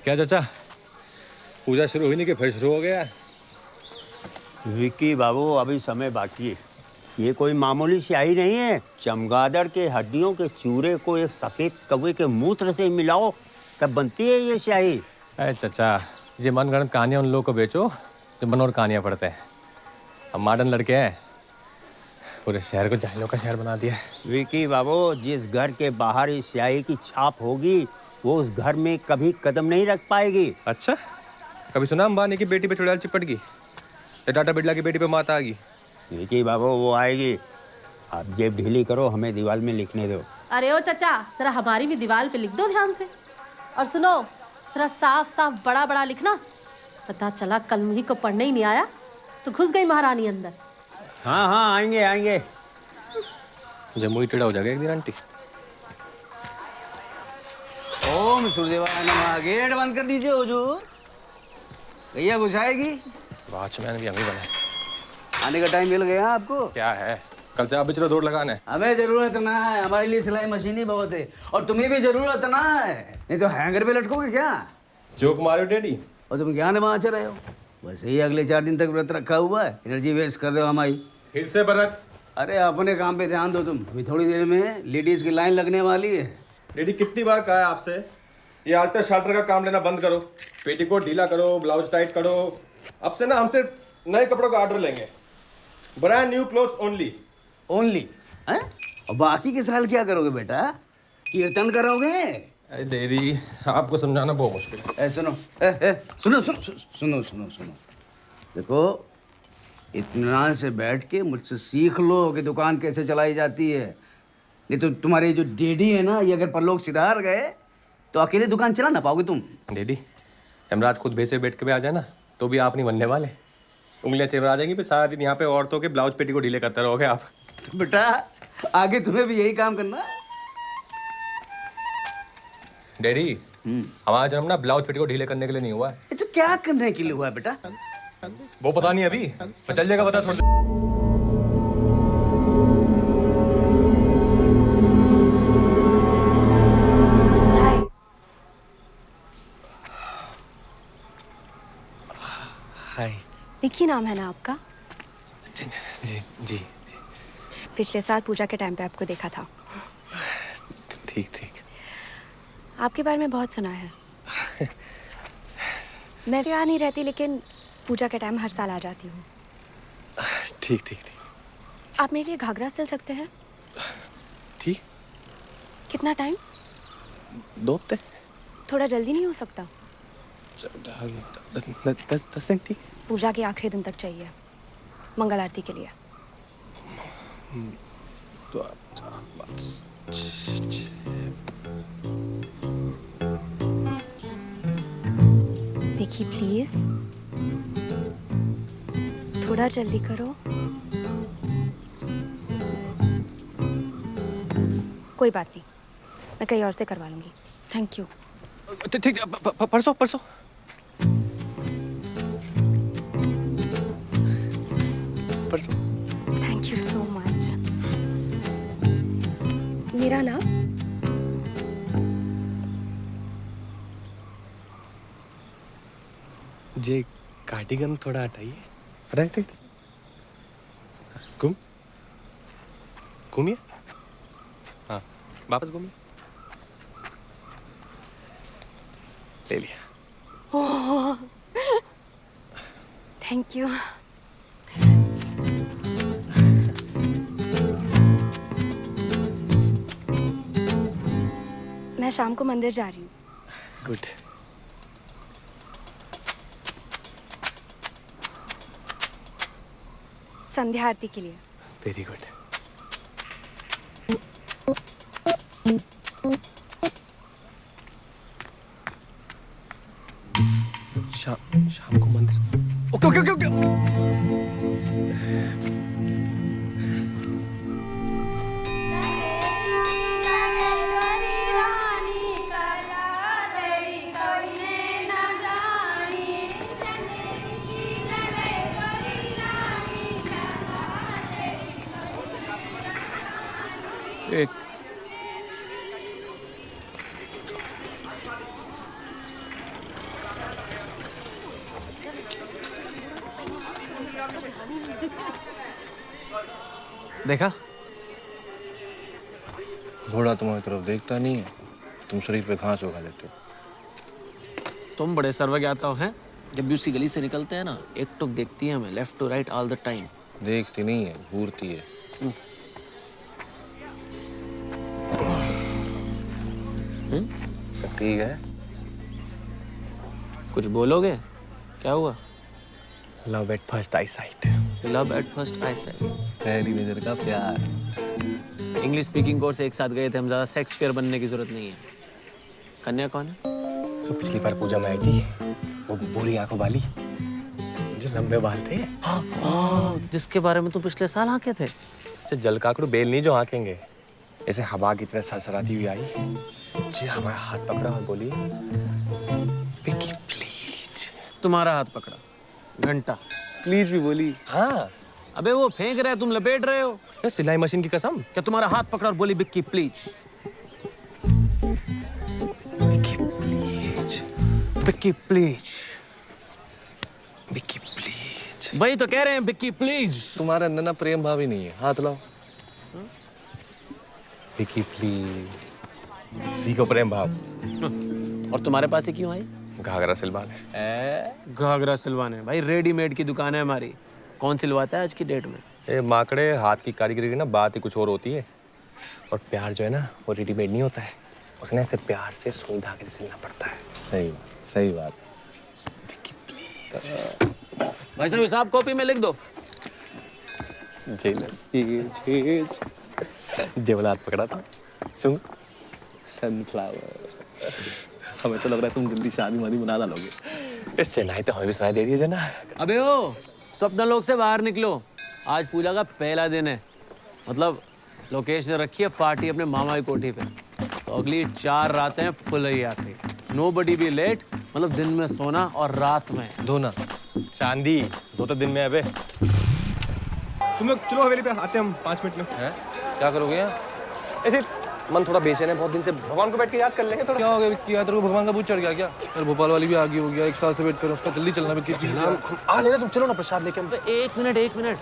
क्या चाचा, पूजा शुरू हुई नहीं कि फिर शुरू हो गया? विक्की बाबू, अभी समय बाकी है। ये कोई मामूली स्याही नहीं है। चमगादड़ के हड्डियों के चूरे को एक सफेद कौवे के मूत्र से मिलाओ, तब बनती है ये स्याही। अरे चाचा, ये मनगढ़ंत कहानियां उन लोगों को बेचो जो मनोहर कहानियां पढ़ते हैं। हम मॉडर्न लड़के हैं, पूरे शहर को जाहिलों का शहर बना दिया। विक्की बाबू, जिस घर के बाहर इस स्याही की छाप होगी वो उस घर में कभी कदम नहीं रख पाएगी। अच्छा, कभी सुना अंबानी की बेटी पे चुड़ैल चिपट गई या टाटा बिरला की बेटी पे माता आ गई? विक्की बाबू, वो आएगी। आप जेब ढीली करो, हमें दीवार में लिखने दो। अरे ओ चचा, जरा हमारी भी दीवार पे लिख दो ध्यान से। और सुनो, जरा साफ साफ बड़ा बड़ा लिखना। पता चला कल मुही को पढ़ने ही नहीं आया तो घुस गई महारानी अंदर। हाँ हाँ, आएंगे आएंगे। जमुई टेढ़ा हो जाएगा एक दिन आंटी। ओम सूर्यदेवाय नमः। गेट बंद कर दीजिए हुजूर। भैया बुझाएगी। वॉचमैन भी हम ही बने। आने का टाइम मिल गया आपको? क्या है, कल से आप भी चलो दौड़ लगाने। हमें जरूरत ना है, हमारे लिए सिलाई मशीन ही बहुत है। और तुम्हें भी जरूरत ना है, नहीं तो हैंगर पे लटकोगे क्या? जोक मारो डैडी। और तुम क्या नमाज रहे हो? वैसे ही अगले 4 दिन तक व्रत रखा हुआ है, एनर्जी वेस्ट कर रहे हो हमारी। फिर से व्रत? अरे अपने काम पे ध्यान दो तुम। अभी थोड़ी देर में लेडीज की लाइन लगने वाली है। डैडी, कितनी बार कहा है आपसे, ये आल्टर शाल्टर का काम लेना बंद करो। पेटीकोट ढीला करो, ब्लाउज टाइट करो। अब से ना हमसे नए कपड़ों का ऑर्डर लेंगे। Brand new clothes only. Only? हैं? और बाकी के साल क्या करोगे बेटा? कीर्तन करोगे? अरे डैडी, आपको समझाना बहुत मुश्किल है। सुनो, सुनो सुनो सुनो सुनो सुनो। देखो, इत्मीनान से बैठ के मुझसे सीख लो कि दुकान कैसे चलाई जाती है। नहीं तो तुम्हारे जो डैडी है ना, ये अगर परलोक सिधार गए तो अकेले दुकान चला ना पाओगे तुम। डैडी, यमराज खुद भैंसे बैठ के भी आ जाए ना तो भी आप नहीं बनने वाले। उंगलियां चेवरा जाएंगी, फिर सारा दिन यहाँ पे औरतों के ब्लाउज पेटी को ढीले करते रहोगे आप। बेटा, आगे तुम्हें भी यही काम करना है। डैडी, हमारा जन्म ना ब्लाउज पेटी को ढीले करने के लिए नहीं हुआ है। ये तो क्या करने के लिए हुआ है बेटा? वो पता नहीं अभी, पर चल जाएगा पता थोड़ा। हाय। विक्की नाम है ना आपका? जी जी जी। पिछले साल पूजा के टाइम पे आपको देखा था। ठीक ठीक। आपके बारे में बहुत सुना है। मैं तो यहाँ नहीं रहती, लेकिन पूजा के टाइम हर साल आ जाती हूँ। ठीक ठीक ठीक। आप मेरे लिए घाघरा सिल सकते हैं? ठीक। कितना टाइम? 2 हफ्ते। थोड़ा जल्दी नहीं हो सकता? 10 दिन। ठीक। पूजा के आखिरी दिन तक चाहिए, मंगल आरती के लिए। तो विक्की प्लीज, थोड़ा जल्दी करो। कोई बात नहीं, मैं कहीं और से करवा लूंगी। Thank you. ठीक। परसों परसों। परसों। Thank you so much. मेरा नाम? जे कार्डिगन थोड़ा हटाइए। Right right. घूमिए। हाँ, वापस घूमिए। ले लिया। ओह, थैंक यू। मैं शाम को मंदिर जा रही हूँ। गुड। संध्या आरती के लिए। Very good. शाम को मंदिर। Okay okay okay okay. एक देखा? घोड़ा तुम्हारी तरफ देखता नहीं है, तुम शरीर पे घास उगा लेते हो। तुम बड़े सर्वज्ञाता हो हैं? जब भी उसकी गली से निकलते हैं ना, एक टुक देखती है हमें, left to right all the time. देखती नहीं है, घूरती है। सब ठीक है? कुछ बोलोगे? क्या हुआ? Love at first I site. Love at first I site. पहली नजर का प्यार। इंग्लिश स्पीकिंग कोर्स एक साथ गए थे हम, ज्यादा शेक्सपियर बनने की जरूरत नहीं है। कन्या कौन है? तो पिछली बार पूजा में आई थी, वो बूढ़ी आंखों वाली, जो लंबे बाल थे। हाँ, जिसके बारे में तुम पिछले साल आके थे। जल काकड़ू बेल नहीं जो आंकेंगे, ऐसे हवा की तरह सरसराती हुई आई जी, हमारा हाथ पकड़ा और बोली, विकी प्लीज। तुम्हारा हाथ पकड़ा, घंटा प्लीज भी बोली। हाँ। अबे वो फेंक रहा है, तुम लपेट रहे हो। सिलाई मशीन की कसम। क्या तुम्हारा हाथ पकड़ा और बोली Bikki please? Vicky please. Bikki please. Vicky please. वही तो कह रहे हैं, बिक्की प्लीज। तुम्हारे अंदर ना प्रेम भाव ही नहीं है, हाथ लाओ। विकी प्लीज। सीखो प्रेम भाव। और तुम्हारे पास ही क्यों आई? घाघरा सिलवाने। घाघरा सिलवाने? भाई रेडीमेड की दुकान है हमारी, कौन सिलवाता है आज की डेट में? ए माकड़े, हाथ की कारीगरी की ना बात ही कुछ और होती है। और प्यार जो है ना, वो रेडीमेड नहीं होता है, उसने ऐसे प्यार से सुई धागे से सिलना पड़ता है। सही बात। विकी प्लीज। भाई साहब हिसाब कॉपी में लिख दो। जेवला हाथ पकड़ा था। सुन, सनफ्लावर। हमें तो लग रहा है तुम जल्दी शादी वादी बना डालोगे। इस चेन्नई तो हमें भी सुनाई दे रही है ना। अबे ओ, स्वप्न लोक से बाहर निकलो, आज पूजा का पहला दिन है। मतलब लोकेश ने रखी है पार्टी अपने मामा की कोठी पे, तो अगली 4 रातें फुल अय्यासी, नोबडी बी लेट। मतलब दिन में सोना और रात में धोना। चांदी 2 दिन में। अबे तुम लोग चलो हवेली पे, आते हम 5 मिनट में। हैं? क्या करोगे यहाँ? ऐसे मन थोड़ा बेचैन है, बहुत दिन से भगवान को बैठ के याद कर लेंगे थोड़ा। क्या हो गया विक्की? तेरे को भगवान का भूत चढ़ गया क्या? यार भोपाल वाली भी आगे हो गया, 1 साल से वेट कर रहा हूं, उसका जल्दी चलना विक्की। आ लेना, तुम चलो ना प्रसाद लेके। हम एक मिनट।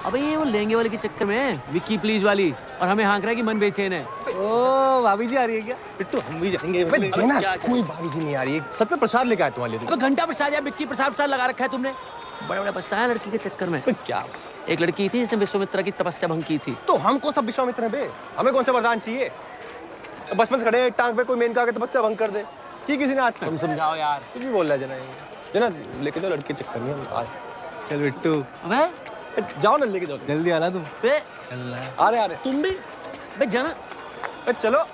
अबे ये वो लहंगे वाले के चक्कर में विक्की प्लीज वाली, और हमें हाँक रहा है कि मन बेचैन है। ओ भाभी जी आ रही है क्या? बिट्टू हम भी जाएंगे। कोई भाभी जी नहीं आ रही है, सच में प्रसाद लेके आए तुम्हारे लिए। अबे घंटा प्रसाद या विक्की प्रसाद लगा रखा है तुमने। बड़ा पछताया है लड़की के चक्कर में। क्या? एक लड़की थी जिसने विश्वामित्र की तपस्या भंग की थी। तो हम कौन सा विश्वामित्र हैं बे? हमें कौन सा वरदान चाहिए? बचपन से खड़े हैं टांग पे, कोई मेनका आके तपस्या भंग कर दे कि किसी ने आज तक। तुम समझाओ यार। कुछ भी बोल रहा है जना लेके जाओ लड़के चक्कर में हम आज। चल बिट्टू अबे जाओ ना, लेके जाओ। जल्दी आना तुम। बे आ रहे तुम भी बे जाना। चलो।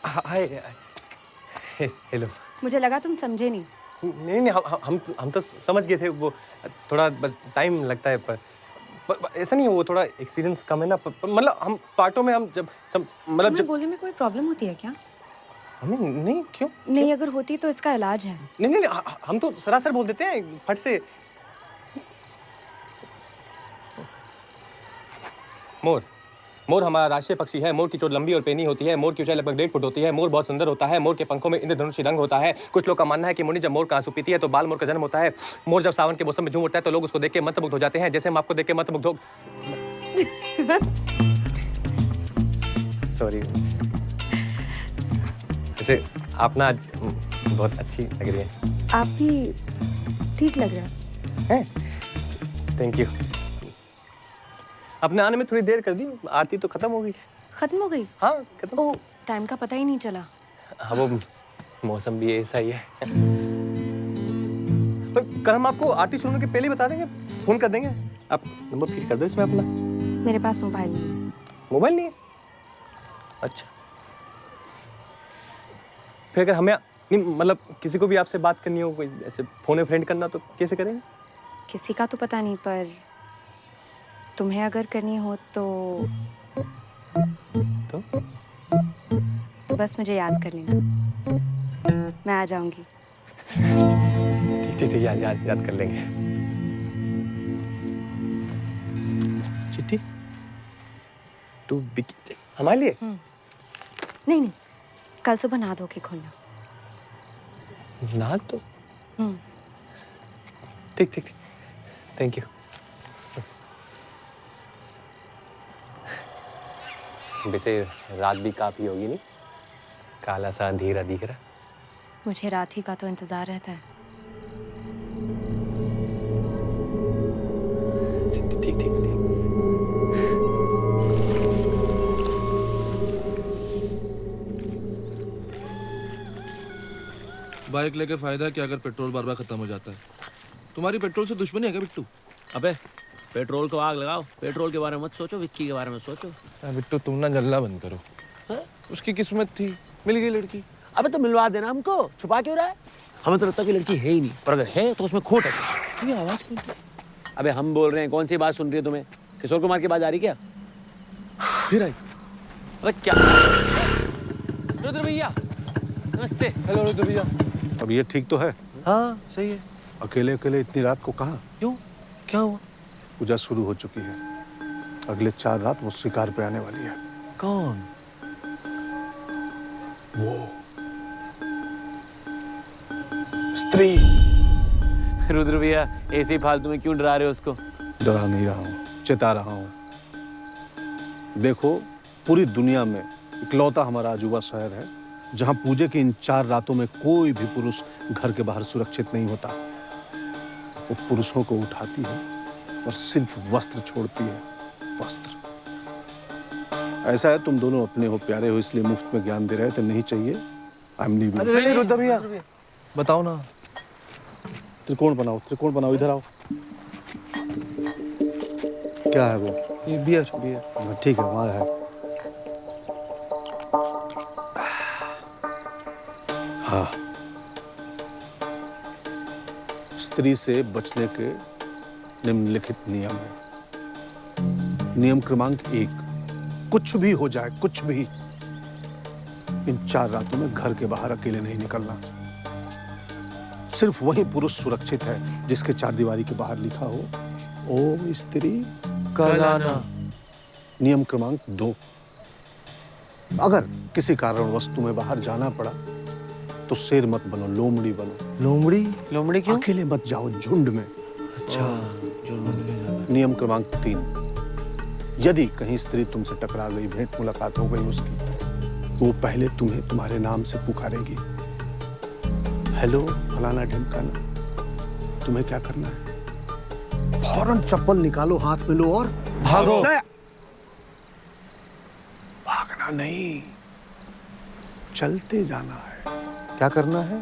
हाय। हेलो। मुझे लगा तुम समझे नहीं। नहीं, हम तो समझ गए थे। वो थोड़ा बस टाइम लगता है, पर ऐसा नहीं है, वो थोड़ा एक्सपीरियंस कम है ना। मतलब हम पार्टों में हम जब मतलब जब बोलने में कोई प्रॉब्लम होती है क्या? हमें नहीं, क्यों? नहीं, अगर होती तो इसका इलाज है। नहीं, हम तो सरासर बोल देते हैं फट से। मोर हमारा राष्ट्रीय पक्षी है। मोर की चोट लंबी और पेनी होती है। मोर की ऊंचाई लगभग 1.5 फुट होती है। मोर बहुत सुंदर होता है। मोर के पंखों में इंद्रधनुषी रंग होता है। कुछ लोग का मानना है कि मुन्नी जब मोर का आंसू पीती है तो बाल मोर का जन्म होता है। मोर जब सावन के मौसम में झूम उठता है तो लोग उसको देख के मंत्रमुग्ध हो जाते हैं, जैसे हम आपको देख के मंत्रमुग्ध हो। सॉरी। वैसे आप ना आज बहुत अच्छी लग रही है। आप भी ठीक लग रहा है। Thank you. अपने आने में थोड़ी देर कर दी, आरती तो खत्म हो गई। खत्म हो गई? हाँ खत्म। ओह, टाइम का पता ही नहीं चला। हाँ, वो मौसम भी ऐसा ही है। पर कल हम आपको आरती शुरू होने के पहले ही बता देंगे, फोन कर देंगे। आप नंबर फीड कर दो इसमें अपना। मेरे पास मोबाइल नहीं है। मोबाइल नहीं है? अच्छा, फिर अगर हमें नहीं मतलब किसी को भी आपसे बात करनी हो, कोई ऐसे फोन में फ्रेंड करना, तो कैसे करेंगे? किसी का तो पता नहीं, पर तुम्हें अगर करनी हो तो बस मुझे याद कर लेना, मैं आ जाऊंगी। ठीक ठीक ठीक, याद कर लेंगे। चिट्ठी टू बिकी हमारे लिए? नहीं नहीं, कल सुबह नहा धो के खोलना। ना तो ठीक ठीक ठीक, थैंक यू। वैसे रात भी काफी होगी नहीं? काला सा अंधेरा दिख रहा। मुझे रात ही का तो इंतजार रहता है। ठीक ठीक ठीक। बाइक लेके फायदा क्या अगर पेट्रोल बार बार खत्म हो जाता है? तुम्हारी पेट्रोल से दुश्मनी है क्या बिट्टू? अबे पेट्रोल को आग लगाओ, पेट्रोल के बारे में मत सोचो, विक्की के बारे में सोचो। बिट्टू तुम ना जलना बंद करो। उसकी किस्मत थी, मिल गई लड़की। अबे तो मिलवा देना हमको, छुपा क्यों रहा है? हमें तो लगता है कि लड़की है ही नहीं, पर अगर है तो उसमें खोट है। ये आवाज कौन सी? अबे हम बोल रहे हैं, कौन सी बात सुन रही है तुम्हें? किशोर कुमार की बात आ रही क्या? फिर आई। अबे क्या? रुद्र भैया नमस्ते। हेलो रुद्र भैया। अब ये ठीक तो है? हाँ सही है। अकेले अकेले इतनी रात को कहाँ? क्यों, क्या हुआ? पूजा शुरू हो चुकी है, अगले 4 रात वो शिकार पे आने वाली है। कौन? वो स्त्री। रुद्र भैया ऐसे ही फालतू में क्यों डरा रहे हो उसको? डरा नहीं रहा हूँ, चेता रहा हूँ। देखो, पूरी दुनिया में इकलौता हमारा अजूबा शहर है जहाँ पूजे की इन 4 रातों में कोई भी पुरुष घर के बाहर सुरक्षित नहीं होता। वो पुरुषों को उठाती है और सिर्फ वस्त्र छोड़ती है, वस्त्र। ऐसा है, तुम दोनों अपने हो, प्यारे हो, इसलिए मुफ्त में ज्ञान दे रहे थे, नहीं चाहिए। I am leaving. अरे रुद्र भैया बताओ ना। त्रिकोण बनाओ, त्रिकोण बनाओ, इधर आओ। क्या है वो? ये बियर। ठीक है, वहाँ है। हाँ, स्त्री से बचने के निम्नलिखित नियम है। नियम क्रमांक 1, कुछ भी हो जाए, कुछ भी, इन 4 रातों में घर के बाहर अकेले नहीं निकलना। सिर्फ वही पुरुष सुरक्षित है जिसके 4 दीवारी के बाहर लिखा हो, ओ स्त्री कल आना। नियम क्रमांक 2, अगर किसी कारणवश तुम्हें बाहर जाना पड़ा तो शेर मत बनो, लोमड़ी बनो। लोमड़ी? लोमड़ी क्यों? अकेले मत जाओ, झुंड में। अच्छा, नियम क्रमांक 3, यदि कहीं स्त्री तुमसे टकरा गई, भेंट मुलाकात हो गई उसकी, तो वो पहले तुम्हें तुम्हारे नाम से पुकारेगी। हेलो फलाना ढिमकाना। तुम्हें क्या करना है? फौरन चप्पल निकालो, हाथ में लो और भागो। भागना नहीं, चलते जाना है। क्या करना है?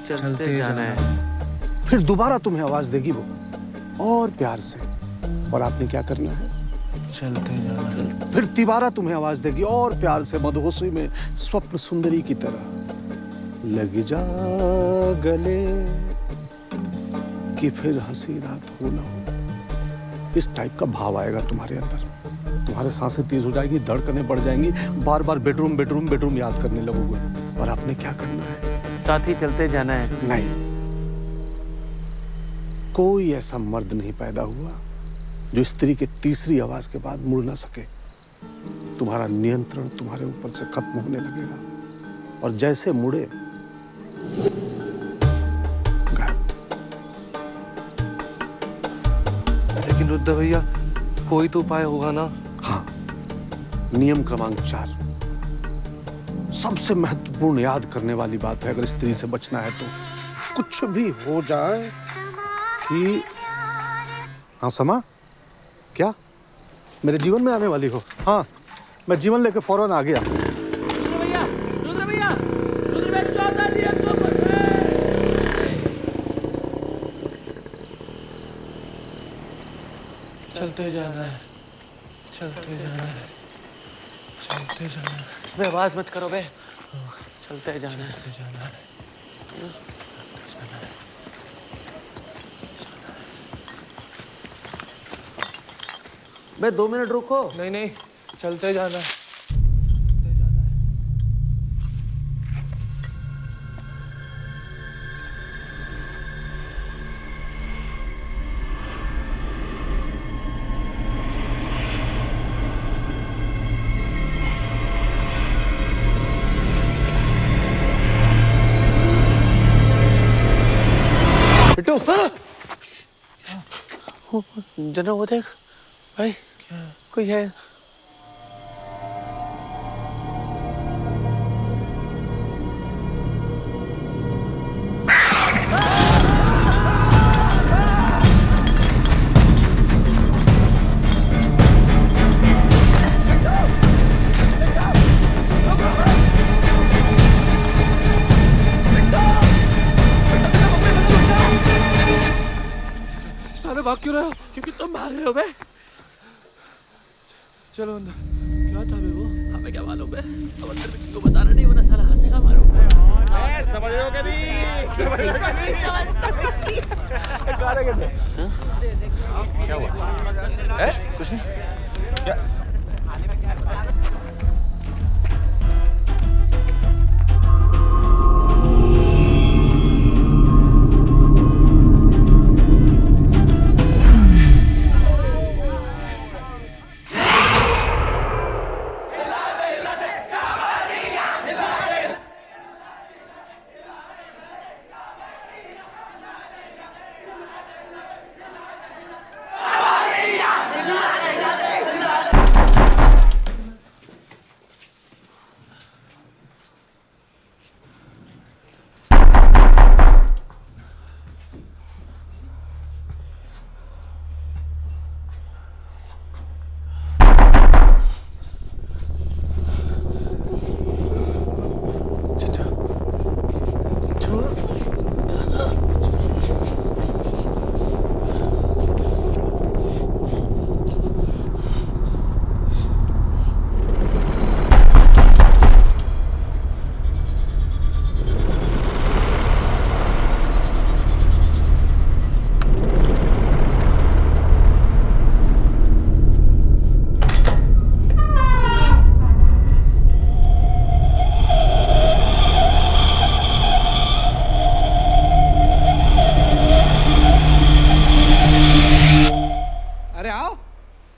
चलते जाना है। फिर दोबारा तुम्हें आवाज देगी वो, और प्यार से, और आपने क्या करना है? चलते जाना। फिर तिबारा तुम्हें आवाज देगी और प्यार से, मदहोशी में स्वप्न सुंदरी की तरह। लग जा गले कि फिर हंसी रात हो ना हो। इस टाइप का भाव आएगा तुम्हारे अंदर। तुम्हारे सांसें तेज हो जाएगी, धड़कनें बढ़ जाएंगी, बार बार बेडरूम बेडरूम बेडरूम याद करने लगोगे। और आपने क्या करना है? साथ ही चलते जाना है। नहीं, कोई ऐसा मर्द नहीं पैदा हुआ जो स्त्री के तीसरी आवाज के बाद मुड़ ना सके। तुम्हारा नियंत्रण तुम्हारे ऊपर से खत्म होने लगेगा, और जैसे मुड़े गायब। लेकिन रुद्र भैया कोई तो उपाय होगा ना? हाँ, नियम क्रमांक 4, सबसे महत्वपूर्ण याद करने वाली बात है। अगर स्त्री से बचना है तो कुछ भी हो जाए कि हाँ समा, क्या मेरे जीवन में आने वाली हो? हाँ, मैं जीवन लेके फौरन आ गया। रुद्र भैया चौथा नियम तो चलते जाना है। चलते जाना है, चलते जाना है, बे आवाज मत करो बे, चलते जाना है। चलते जाना है। बे 2 मिनट रुको। नहीं नहीं, चलते जाना है। बिट्टू जना वो देख भाई, क्या कोई है? साले भाग क्यों रहे हो? क्योंकि तुम भाग रहे हो बे। चलो अंदर। क्या था बे वो? हमें क्या मालूम है? अब अंदर किसी को बताना नहीं, वरना साला हंसेगा मालूम। समझ रहे हो कि नहीं? समझ रहे हो कि नहीं? क्या हुआ? कुछ नहीं। क्या?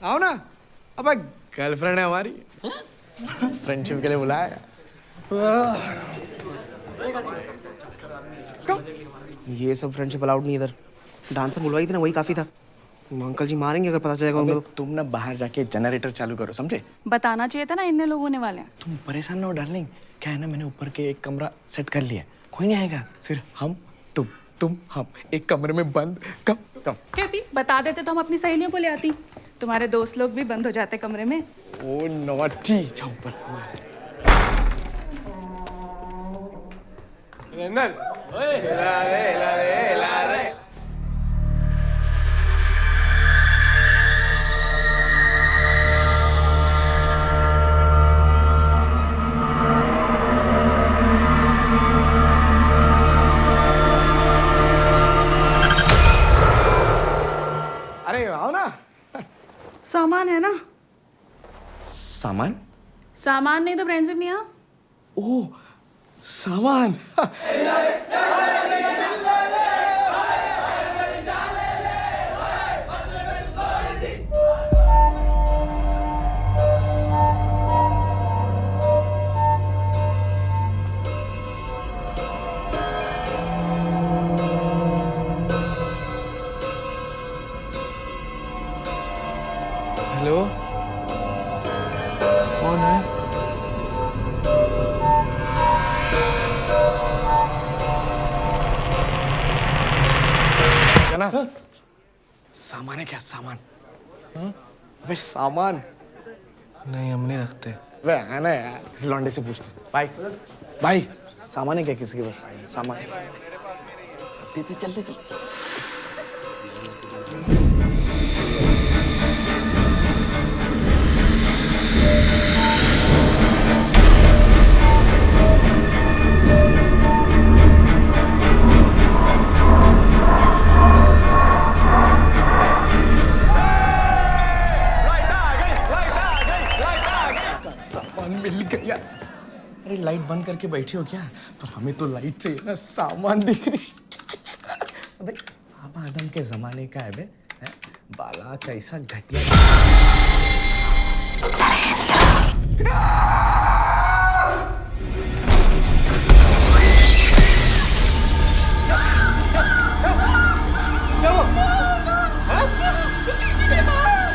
आओ ना। अबे गर्लफ्रेंड है हमारी, फ्रेंडशिप के लिए बुलाया। ये सब फ्रेंडशिप अलाउड नहीं इधर। डांसर बुलवाई थी ना, वही काफी था। अंकल जी मारेंगे अगर पता चलेगा उनको। तुम ना बाहर जाके जनरेटर चालू करो, समझे? बताना चाहिए था ना, इतने लोग होने वाले हैं। तुम परेशान ना हो डार्लिंग। क्या है ना, मैंने ऊपर के एक कमरा सेट कर लिया, कोई नहीं आएगा, सिर्फ हम तुम हम एक कमरे में बंद। कम क्या भी बता देते तो हम अपनी सहेलियों को ले आती। तुम्हारे दोस्त लोग भी बंद हो जाते कमरे में। ओ नॉटी, जाओ ऊपर। नंदन, हिला रे, हिला रे, हिला रे। अरे आओ ना। सामान है ना? सामान? सामान नहीं तो फ्रेंडशिप नहीं। हाँ ओह सामान। हेलो, कौन है? जना, सामान है क्या? सामान? अबे सामान नहीं, हम नहीं रखते। वे आना यार, किसी लौंडे से पूछते। भाई भाई, सामान है क्या किसी के पास? सामान चलते चलते। लाइट बंद करके बैठी हो क्या? पर हमें तो लाइट चाहिए ना, सामान दिख रही। अबे आप आदम के जमाने का है बे, हैं? बाला कैसा घटिया।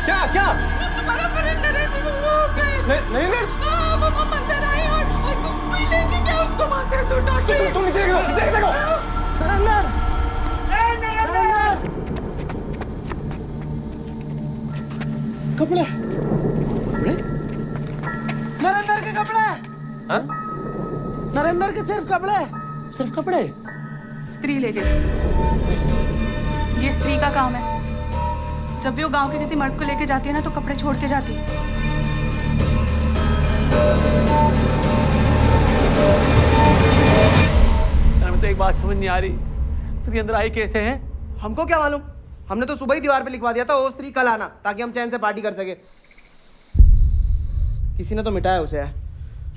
क्या क्या? तुम्हारा फ्रेंड नरेंद्र वो हो गए। नरेंद्र? हाँ, वो अंदर आए और कोई लेके गया उसको वहां से उठा के। तुम नीचे देखो, नीचे देखो। नरेंद्र! नरेंद्र! कपड़े? कपड़े? नरेंद्र के कपड़े! हाँ? नरेंद्र के सिर्फ कपड़े! सिर्फ कपड़े? स्त्री ले गई। ये स्त्री का काम है। जब भी वो गांव के किसी मर्द को लेके जाती है ना तो कपड़े छोड़ के जाती है। हमें तो एक बात समझ नहीं आ रही, स्त्री अंदर आई कैसे है? हमको क्या मालूम? हमने तो सुबह ही दीवार पे लिखवा दिया था वो स्त्री कल आना, ताकि हम चैन से पार्टी कर सके। किसी ने तो मिटाया उसे।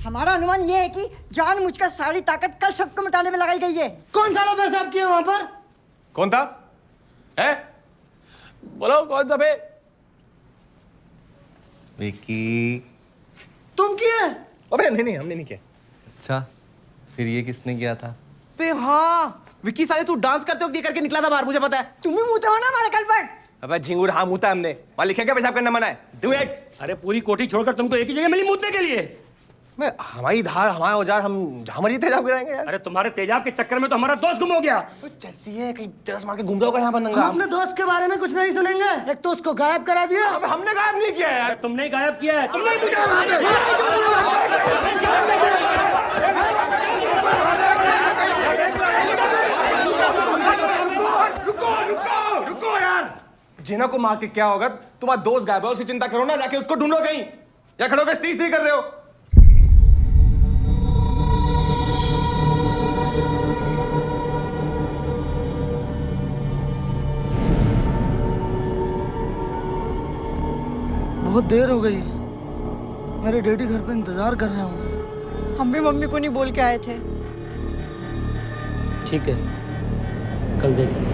हमारा अनुमान ये है कि जानबूझकर सारी ताकत कल सबको मिटाने में लगाई गई है। कौन साला पेशाब किया वहां पर? कौन था? है? बोलो कौन था बे? विकी। तुम किए? अबे नहीं, हमने नहीं किया। अच्छा, फिर ये किसने किया था? बे हाँ, विक्की साले तू डांस करते वक्त ये करके निकला था बाहर, मुझे पता है। तुम भी मुँह हो ना हमारे कल पर। अबे झिंगुर, हाँ मुता हमने। वहाँ लिखे क्या पेशाब करना मना है? तू एक। अरे पूरी कोठी छोड़कर तुमको एक ही जगह मिली मूतने के लिए? मैं हमारी धार, हमारा औजार, हम जहाँ मर्जी तेजाब गिराएंगे यार। अरे तुम्हारे तेजाब के चक्कर में तो हमारा दोस्त गुम हो गया। जैसी है, कहीं चरस मार के घूम रहा होगा यहाँ पर नंगा। हम अपने दोस्त के बारे में कुछ नहीं सुनेंगे। एक तो उसको गायब करा दिया। अबे हमने गायब नहीं किया यार। तुमने ही गायब किया है, तुमने ही पूछा वहां पे। रुको यार। जीना को मार के क्या होगा? तुम्हारा दोस्त गायब है, उसकी चिंता करो ना, जाके उसको ढूंढो कहीं। या खड़ो के स्त्री कर रहे हो? बहुत देर हो गई, मेरे डैडी घर पे इंतजार कर रहे होंगे। हम भी मम्मी को नहीं बोल के आए थे। ठीक है, कल देखते हैं।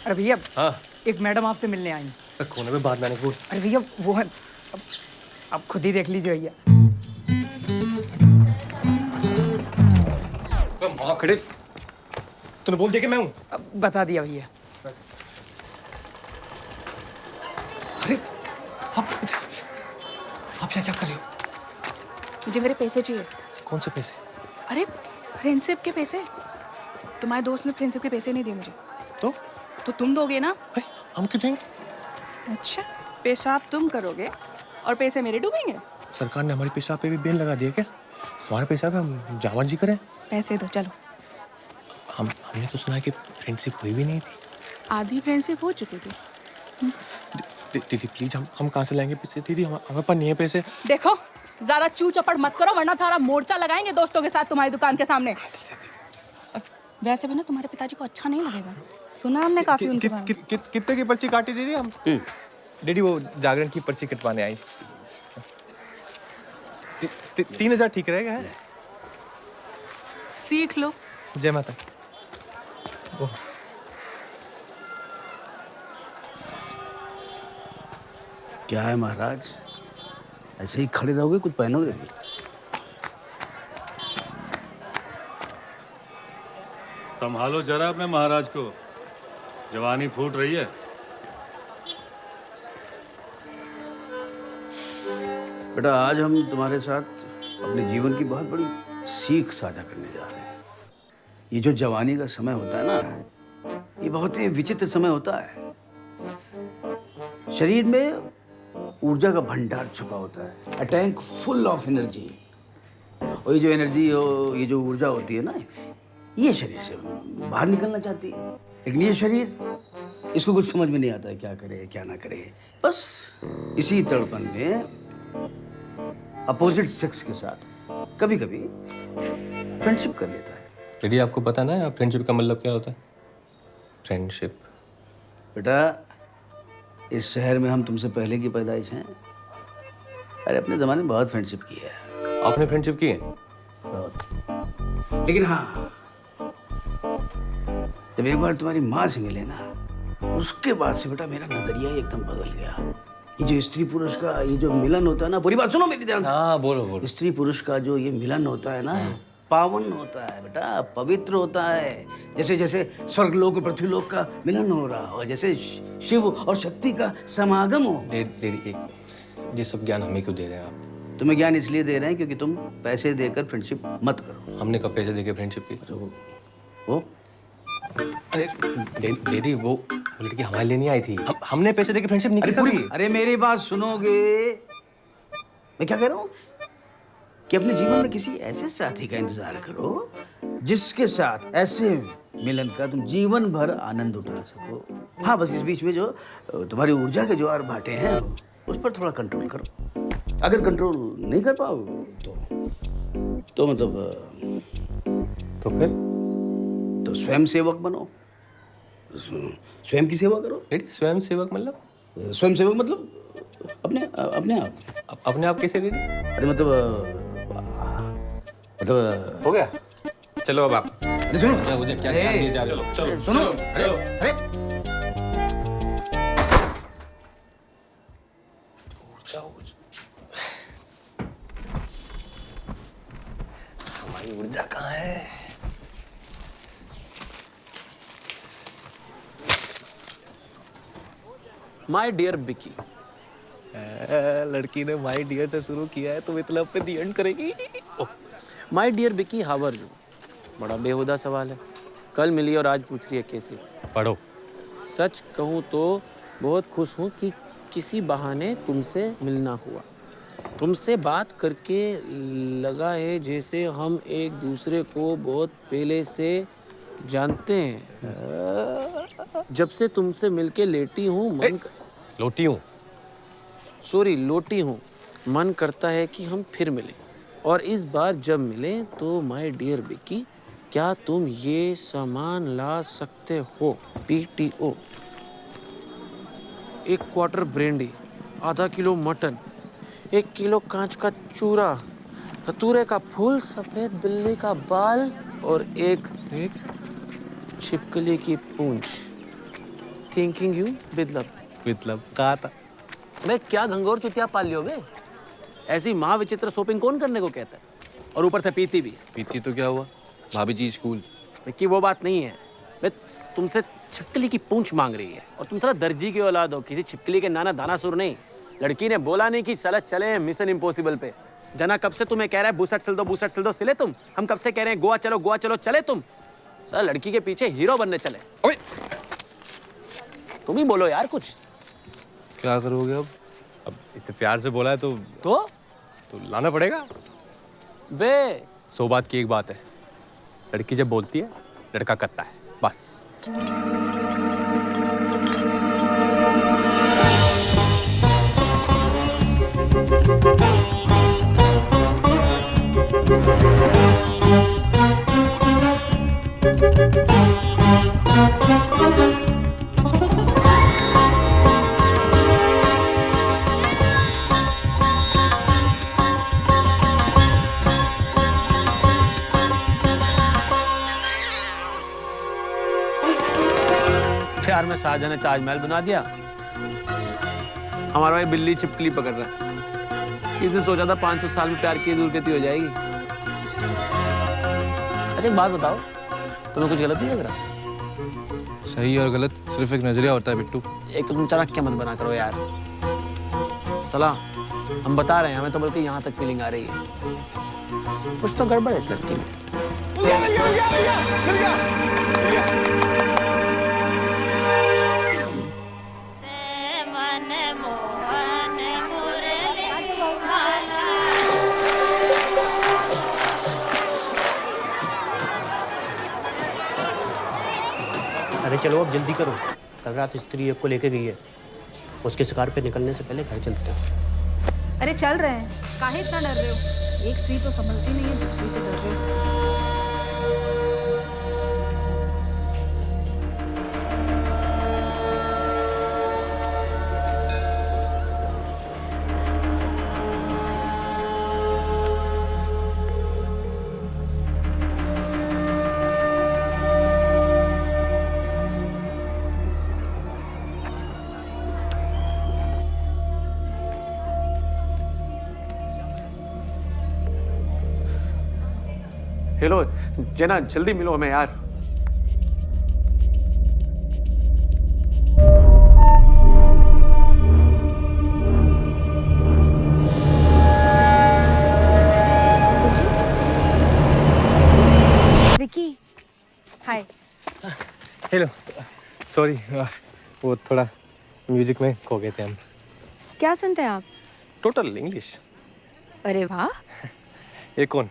अरे भैया, हाँ? एक मैडम आपसे मिलने आई हैं। कोने में बात मैंने बोल। अरे भैया वो है, अब खुद ही देख लीजिए भैया। माँ खड़े, तूने बोल दिया कि मैं हूँ? अब बता दिया भैया। अरे आप क्या कर रहे हो? मुझे मेरे पैसे चाहिए। कौन से पैसे? अरे फ्रेंडशिप के पैसे। तुम्हारे दोस्त ने फ्रेंडशिप के पैसे नहीं दिए मुझे। तो तुम दोगे ना? हम क्यों देंगे? अच्छा, पेशाब तुम करोगे और पैसे मेरे डूबेंगे? सरकार ने हमारी पेशाब पे भी बैन लगा दिया क्या? हमारा पेशाब है, हम जहाँ मर्जी करें। पैसे दो, चलो। हमने तो सुना कि फ्रेंडशिप हुई भी नहीं थी। आधी फ्रेंडशिप हो चुकी थी। दीदी प्लीज, हम कहाँ से लाएंगे पैसे? दीदी हमारे पास नहीं है पैसे। देखो, ज्यादा चू चपड़ मत करो वरना सारा मोर्चा लगाएंगे दोस्तों के साथ तुम्हारी दुकान के सामने। वैसे भी ना तुम्हारे पिताजी को अच्छा नहीं लगेगा। सुना हमने काफी उनके बारे में। कितने की पर्ची काटी दीदी? हम डैडी वो जागरण की पर्ची कटवाने आई। 3000 ठीक रहेगा? सीख लो। जय माता। क्या है महाराज, ऐसे ही खड़े रहोगे? कुछ पहनोगे भी? संभालो जरा अपने महाराज को, जवानी फूट रही है। बेटा, आज हम तुम्हारे साथ अपने जीवन की बहुत बड़ी सीख साझा करने जा रहे हैं। ये जो जवानी का समय होता है ना, ये बहुत ही विचित्र समय होता है। शरीर में ऊर्जा का भंडार छुपा होता है, a tank full of energy. और ये जो एनर्जी हो, ये जो ऊर्जा होती है ना, ये शरीर से बाहर निकलना चाहती है। लेकिन ये शरीर, इसको कुछ समझ में नहीं आता है क्या करे क्या ना करे। बस इसी तड़पन में अपोजिट सेक्स के साथ कभी कभी फ्रेंडशिप कर लेता है। डैडी आपको पता ना फ्रेंडशिप का मतलब क्या होता है? फ्रेंडशिप। बेटा, इस शहर में हम तुमसे पहले की पैदाइश हैं। अरे अपने ज़माने में बहुत फ्रेंडशिप की है। आपने फ्रेंडशिप की है? बहुत। लेकिन हाँ, जब एक बार तुम्हारी माँ से मिले ना, उसके बाद से बेटा मेरा नजरिया ही एकदम बदल गया। ये जो स्त्री पुरुष का ये जो मिलन होता है ना, पूरी बात सुनो मेरी ध्यान से। हाँ बोलो बोलो। स्त्री पुरुष का जो ये मिलन होता है ना, पावन होता है बेटा, पवित्र होता है। जैसे जैसे स्वर्गलोक और पृथ्वीलोक का मिलन हो रहा हो, जैसे शिव और शक्ति का समागम हो। ये सब ज्ञान हमें क्यों दे रहे हैं आप? तुम्हें ज्ञान इसलिए दे रहे हैं क्योंकि तुम पैसे देकर फ्रेंडशिप मत करो। हमने कब पैसे देके फ्रेंडशिप की? तो वो अरे डैडी, वो लड़की हमारे लिए नहीं आई थी। हमने पैसे देके फ्रेंडशिप नहीं की पूरी। अरे मेरी बात सुनोगे? मैं क्या कह रहा हूँ कि अपने जीवन में किसी ऐसे साथी का इंतजार करो जिसके साथ ऐसे मिलन का तुम जीवन भर आनंद उठा सको। हाँ, बस इस बीच में जो तुम्हारी ऊर्जा के ज्वार भाटे हैं उस पर थोड़ा कंट्रोल करो। अगर कंट्रोल नहीं कर पाओ तो मतलब तो फिर तो स्वयं सेवक बनो, स्वयं की सेवा करो। स्वयं सेवक मतलब? स्वयं सेवक मतलब अपने आप कैसे? अरे मतलब हो गया। चलो अब आप सुनो, मुझे क्या ज्ञान दिए जा रहे हो? चलो सुनो, चलो। हमारी ऊर्जा कहाँ है? माय डियर बिकी। लड़की ने माय डियर से शुरू किया है तो मतलब पे दी एंड करेगी। माय डियर बिकी, हाउ आर यू? बड़ा बेहुदा सवाल है। कल मिली और आज पूछ रही है कैसी। पढ़ो। सच कहूँ तो बहुत खुश हूँ कि किसी बहाने तुमसे मिलना हुआ। तुमसे बात करके लगा है जैसे हम एक दूसरे को बहुत पहले से जानते हैं। जब से तुमसे मिलके लेटी हूँ लोटी हूँ, सॉरी लोटी हूँ, मन करता है कि हम फिर मिलें। और इस बार जब मिले तो माय डियर बिकी, क्या तुम ये सामान ला सकते हो? PTO, 1 क्वार्टर ब्रेंडी, आधा किलो मटन, 1 किलो कांच का चूरा, कतूरे का फूल, सफेद बिल्ली का बाल और एक छिपकली की पूंछ। थिंकिंग यू मतलब कहा था मैं क्या घंघोर चुतिया पाल लियो बे? ऐसी माँ विचित्र शॉपिंग कौन करने को कहता है? और ऊपर से पीती भी। पीती तो क्या हुआ, भाभी जी स्कूल। विक्की वो बात नहीं है। मैं तुमसे छिपकली की पूंछ मांग रही है और तुम साला दर्जी की औलाद हो, किसी छिपकली के नाना दानासुर नहीं। लड़की ने बोला नहीं कि साला चले मिशन इम्पॉसिबल पे। जना कब से तुम्हें कह रहा है बूसट सिल दो, सिले तुम। हम कब से कह रहे हैं गोवा चलो, चले तुम। साला लड़की के पीछे हीरो बनने चले। ओए तुम ही बोलो यार कुछ। क्या करोगे अब इतने प्यार से बोला है तो लाना पड़ेगा बे। 100 बात की एक बात है, लड़की जब बोलती है लड़का करता है, बस। प्यार में शाहजहां ने ताजमहल बना दिया, हमारा भाई बिल्ली छिपकली पकड़ रहा है। इसने सोचा था 500 साल में प्यार की दुर्गति हो जाएगी। अच्छा एक बात बताओ, तुम्हें कुछ गलत नहीं लग रहा? सही और गलत सिर्फ एक नजरिया होता है बिट्टू। एक तो तुम चाणक्य मत बना करो यार। सलाह हम बता रहे हैं, हमें तो बल्कि यहाँ तक फीलिंग आ रही है कुछ तो गड़बड़ है इस लड़की में। अरे चलो अब जल्दी करो, कल रात स्त्री एक को लेके गई है, उसके शिकार पे निकलने से पहले घर चलते हैं। अरे चल रहे हैं, काहे इतना डर रहे हो? एक स्त्री तो संभलती नहीं है, दूसरी से डर रहे हो। हेलो जना, जल्दी मिलो हमें यार। विकी, हाय। हेलो, सॉरी, वो थोड़ा म्यूजिक में खो गए थे हम। क्या सुनते हैं आप? Total English. अरे वाह। ये कौन?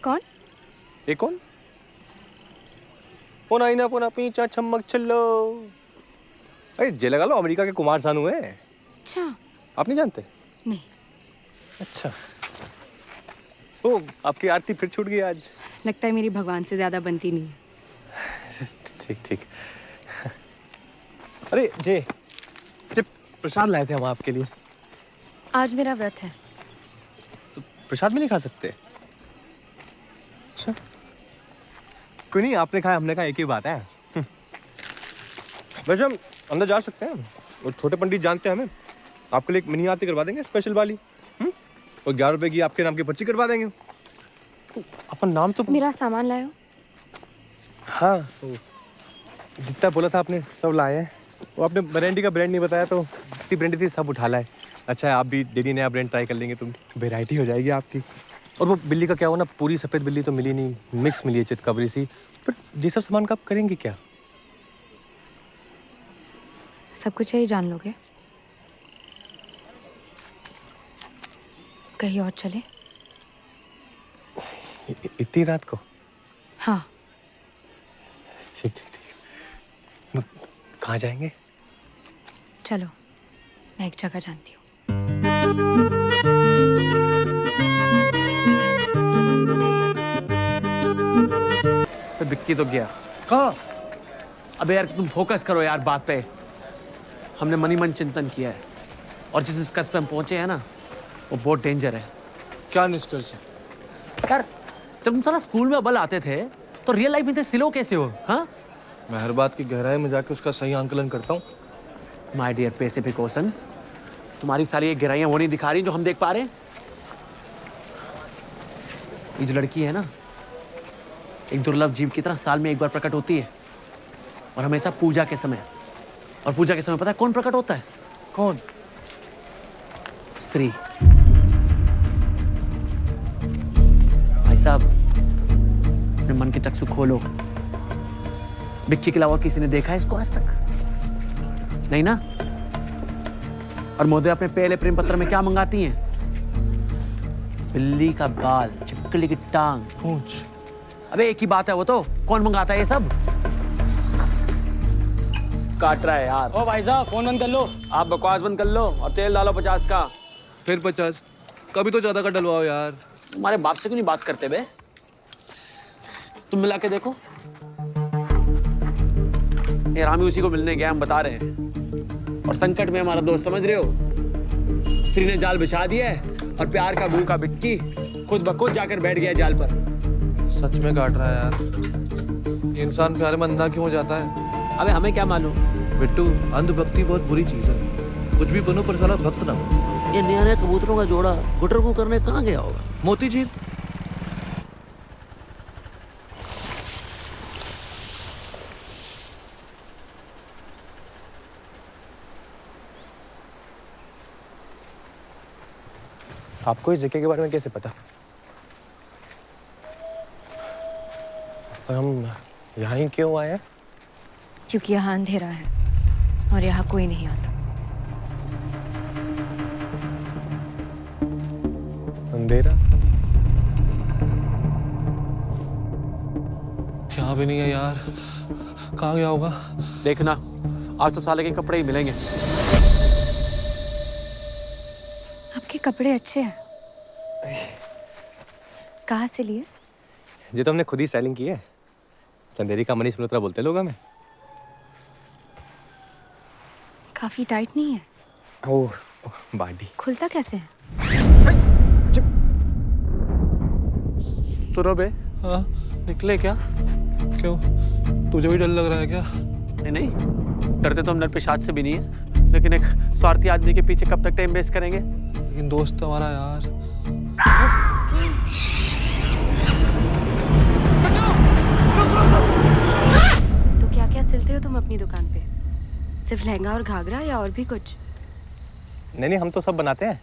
कौन? ये कौन? ओ नाइना पोना पीछा छमक चलो। अरे जे लगा लो, अमेरिका के कुमार सानू है। अच्छा। आप नहीं जानते? नहीं। अच्छा। ओ, आपकी आरती फिर छूट गई आज। लगता है मेरी भगवान से ज्यादा बनती नहीं। ठीक ठीक। अरे जे प्रसाद लाए थे हम आपके लिए। आज मेरा व्रत है। तो प्रसाद भी नहीं खा सकते? अच्छा, कोई नहीं, आपने खाया हमने कहा, एक ही बात है। वैसे हम अंदर जा सकते हैं, और छोटे पंडित जानते हैं हमें, आपके लिए एक मिनी आरती करवा देंगे स्पेशल वाली। और 11 रुपए की आपके नाम की पर्ची करवा देंगे। अपन नाम तो मेरा सामान लायो। हाँ, तो जितना बोला था आपने सब लाए हैं। वो आपने ब्रांडी का ब्रांड नहीं बताया, तो जितनी ब्रांडी थी सब उठा लाए। अच्छा है, आप भी डेली नया ब्रांड ट्राई कर लेंगे तो वेराइटी हो जाएगी आपकी। और वो बिल्ली का क्या हुआ ना, पूरी सफ़ेद बिल्ली तो मिली नहीं, मिक्स मिली है चितकबरी सी। पर ये सब सामान का आप करेंगे क्या? सब कुछ यही जान लोगे? कहीं और चले? इतनी रात को? हाँ। ठीक ठीक ठीक। कहाँ जाएंगे? चलो, मैं एक जगह जानती हूँ। तो बिक्की तो गया। कहाँ? अबे यार तुम फोकस करो यार बात पे। हमने मनी मन चिंतन किया है, और जिस निष्कर्ष पे हम पहुंचे हैं ना, वो बहुत डेंजर है। क्या निष्कर्ष है? यार जब तुम साला स्कूल में अव्वल आते थे, तो रियल लाइफ में थे सिलो कैसे हो? हाँ, मैं हर बात की गहराई में जाके उसका सही आंकलन करता हूँ। माय डियर पैसिफिक ओशन, तुम्हारी सारी ये गहराइयां वो नहीं दिखा रही जो हम देख पा रहे हैं। ये जो लड़की है ना, एक दुर्लभ जीव की तरह साल में एक बार प्रकट होती है, और हमेशा पूजा के समय। और पूजा के समय पता है कौन प्रकट होता है? कौन? स्त्री। भाई साहब, अपने मन के चक्षु खोलो। बिक्की के अलावा और किसी ने देखा है इसको आज तक? नहीं ना? और मोदी अपने पहले प्रेम पत्र में क्या मंगाती हैं? बिल्ली का बाल, छिपकली की टांग, पूंछ। अबे एक ही बात है वो तो। कौन मंगाता है ये सब? काट रहा है यार। ओ भाई साहब, फोन बंद कर लो। आप बकवास बंद कर लो और तेल डालो 50 का। फिर 50? कभी तो ज्यादा का डलवाओ यार। तुम्हारे बाप से क्यों नहीं बात करते बे? तुम मिला के देखो। ये रामी उसी को मिलने गया, हम बता रहे हैं। और संकट में हमारा दोस्त, समझ रहे हो? स्त्री ने जाल बिछा दिया है, और प्यार का भूखा बिक्की खुद ब खुद जाकर बैठ गया जाल पर। सच में काट रहा है यार। ये इंसान प्यार में अंधा क्यों हो जाता है? अबे हमें क्या मालूम? बिट्टू, अंधभक्ति बहुत बुरी चीज है। कुछ भी बनो पर साला भक्त ना हो। ये नया नया कबूतरों का जोड़ा गुटर को करने कहाँ गया होगा? मोती झील। आपको इस जगह के बारे में कैसे पता? और हम यहाँ ही क्यों आए हैं? क्योंकि यहाँ अंधेरा है और यहाँ कोई नहीं आता। अंधेरा? यहाँ भी नहीं है यार। कहाँ गया होगा? देखना, आज तो साले के कपड़े ही मिलेंगे। आपके कपड़े अच्छे हैं। कहाँ से लिए? ये तो हमने खुद ही स्टाइलिंग की है। चंदेरी का मनीष मल्होत्रा बोलते लोग हमें। काफी टाइट नहीं है? ओह, बॉडी खुलता कैसे है? सुनो बे, हाँ? निकले क्या? क्यों? तुझे भी डर लग रहा है क्या? नहीं नहीं, डरते तो हम नर पिशाच से भी नहीं है, लेकिन एक स्वार्थी आदमी के पीछे कब तक टाइम वेस्ट करेंगे? लेकिन दोस्त हमारा यार। तो क्या क्या सिलते हो तुम अपनी दुकान पे? सिर्फ लहंगा और घाघरा या और भी कुछ? नहीं, हम तो सब बनाते हैं।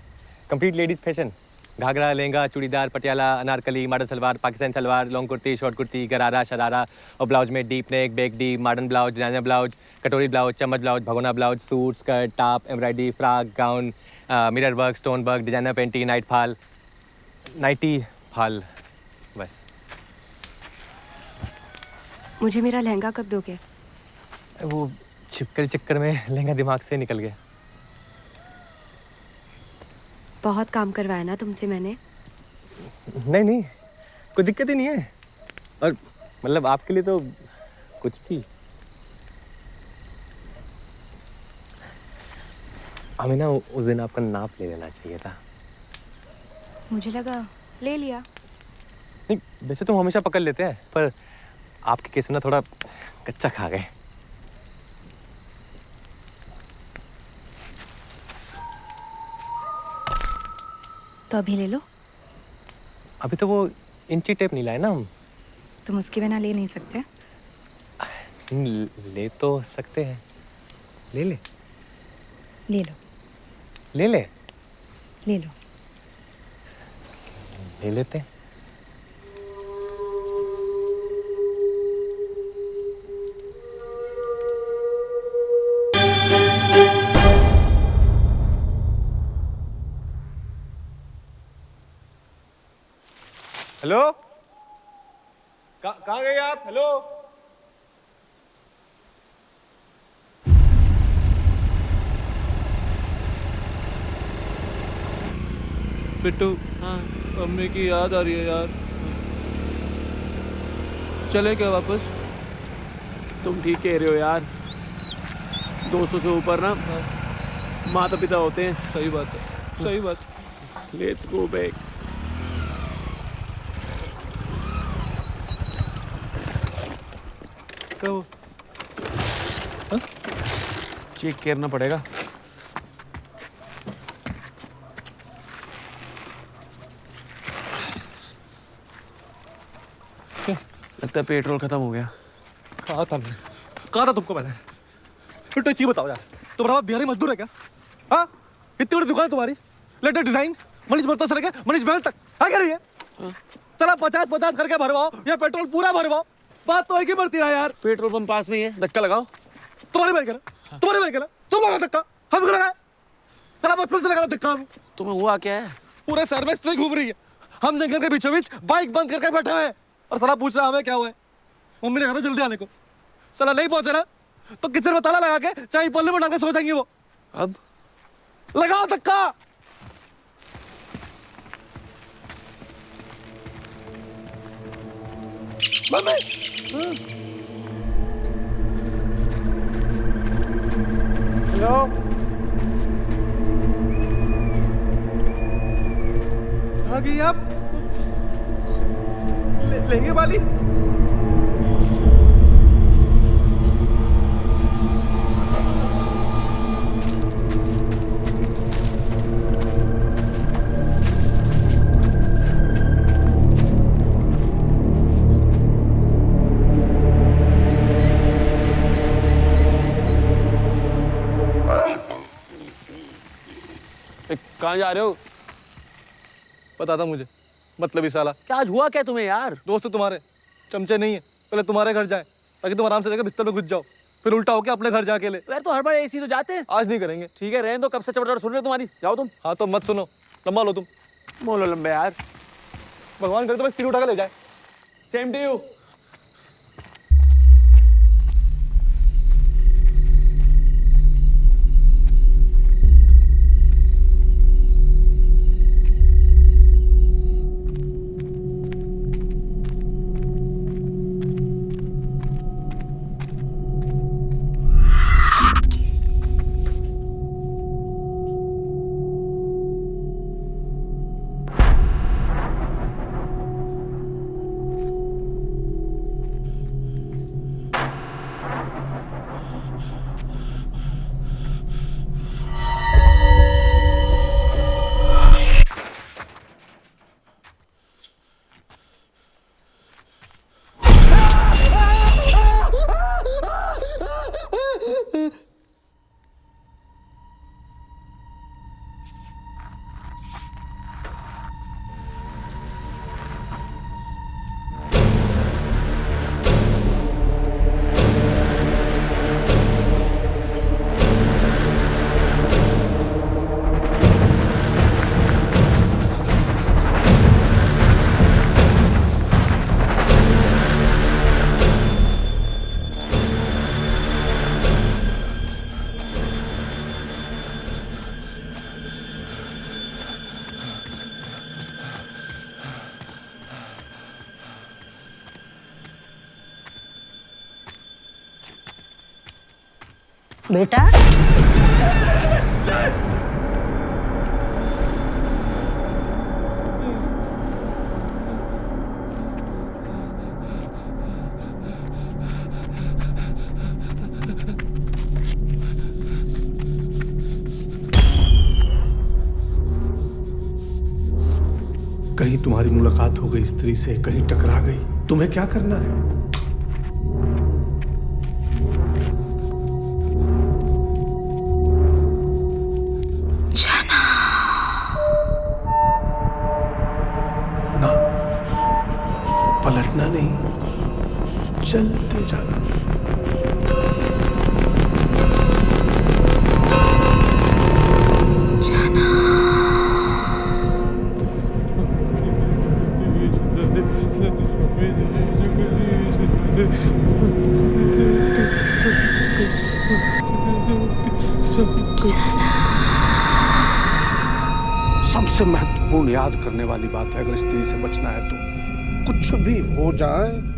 Complete ladies fashion. Ghagra, lehenga, churidar, Patiala, Anarkali, modern salwar, Pakistani salwar, long kurti, short kurti, gharara, sharara और ब्लाउज में deep neck, back deep, modern blouse, designer blouse, कटोरी ब्लाउज, चम्मच ब्लाउज, भगोना blouse, suit, skirt, top, embroidery, frock, gown, mirror work, stone work, designer panty, nightie fall, बस। मुझे मेरा लहंगा कब दोगे? वो छिपकली चक्कर में लहंगा दिमाग से निकल गया। बहुत काम करवाया ना तुमसे मैंने। नहीं, कोई दिक्कत ही नहीं है। और मतलब आपके लिए तो कुछ भी। हमें ना उस दिन आपका नाप ले लेना चाहिए था। मुझे लगा ले लिया। नहीं, वैसे तो हम हमेशा पकड़ लेते हैं, पर आपके केस में ना थोड़ा कच्चा खा गए। तो अभी ले लो। अभी तो वो इंची टेप नहीं लाए ना हम। तुम उसके बिना ले नहीं सकते? ले तो सकते हैं। ले ले ले लो। ले ले ले लो। ले लेते हैं। हेलो, कहाँ गए आप? हेलो, पिट्टू, हाँ, मम्मी की याद आ रही है यार। चले क्या वापस? तुम ठीक कह रहे हो यार, दोस्तों से ऊपर ना माता पिता होते हैं। सही बात है, सही बात। Let's go back. चेक करना पड़ेगा। लगता है पेट्रोल खत्म हो गया। कहा था तुमको मैंने? फिर तो चीज बताओ यार, तुम्हारा बाप बिहारी मजदूर है क्या? हाँ, इतनी बड़ी दुकान है तुम्हारी, लेटेस्ट डिजाइन, मनीष मल्होत्रा से लेकर मनीष महल तक है क्या? नहीं है? चला 50-50 करके भरवाओ या पेट्रोल पूरा भरवाओ, बात तो एक ही बढ़ती है यार। पेट्रोल पंप पास में ही है, धक्का लगाओ। तुम्हारी बाइक है ना? तुम्हारी बाइक है ना? तुम लगा धक्का, हम लगा। चला बचपन से लगा धक्का। तुम्हें हुआ क्या है? पूरे शहर में स्त्री घूम रही है, हम जंगल के बीचों बीच बाइक बंद करके बैठे हैं और साला पूछ रहा हमें क्या हुआ है। मम्मी ने कहा था जल्दी आने को, साला नहीं पहुंचा ना तो किचन में ताला लगा के चाय पल्ले में डाल के सो जाएंगी वो। अब लगाओ धक्का। हेलो, आ गई आप? लेंगे वाली? कहाँ जा रहे हो? पता था मुझे, मतलब ही साला। क्या आज हुआ क्या तुम्हें यार? दोस्त तुम्हारे चमचे नहीं है, पहले तुम्हारे घर जाए ताकि तुम आराम से जाकर बिस्तर में घुस जाओ, फिर उल्टा होके अपने घर जाके ले। यार तो हर बार ऐसी तो जाते हैं। आज नहीं करेंगे। ठीक है, रहने दो, कब से चपड़ सुन रहे हो तुम्हारी। जाओ तुम। हाँ तो मत सुनो, लंबा लो तुम। मोलो लंबे यार, भगवान करे तो बस तीर उठा के ले जाए। Same to you. बेटा कहीं तुम्हारी मुलाकात हो गई स्त्री से, कहीं टकरा गई, तुम्हें क्या करना है? ना, पलटना नहीं, चलते जाना। सबसे महत्वपूर्ण याद करने वाली बात है, अगर स्त्री से बचना है तो कुछ भी हो जाए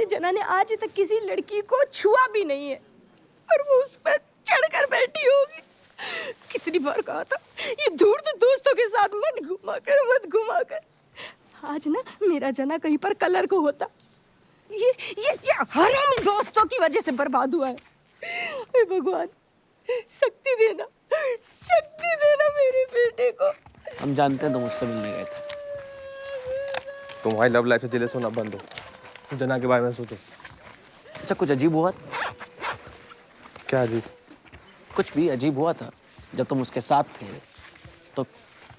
जना ने आज तक किसी लड़की को छुआ भी नहीं है और वो उस पर चढ़कर बैठी होगी। कितनी बार कहा था ये दूर तो दोस्तों के साथ मत घुमा कर। आज ना मेरा जना कहीं पर कलर को होता। ये हरामी दोस्तों की वजह से बर्बाद हुआ है। हे भगवान शक्ति देना मेरे बेटे को। हम जानते हैं तुम मुझसे मिलने गए थे। तुम्हारी लव लाइफ से जेलस होना बंद हो, जना के बारे में सोचो। अच्छा कुछ अजीब हुआ था? क्या अजीब? कुछ भी अजीब हुआ था जब तुम उसके साथ थे तो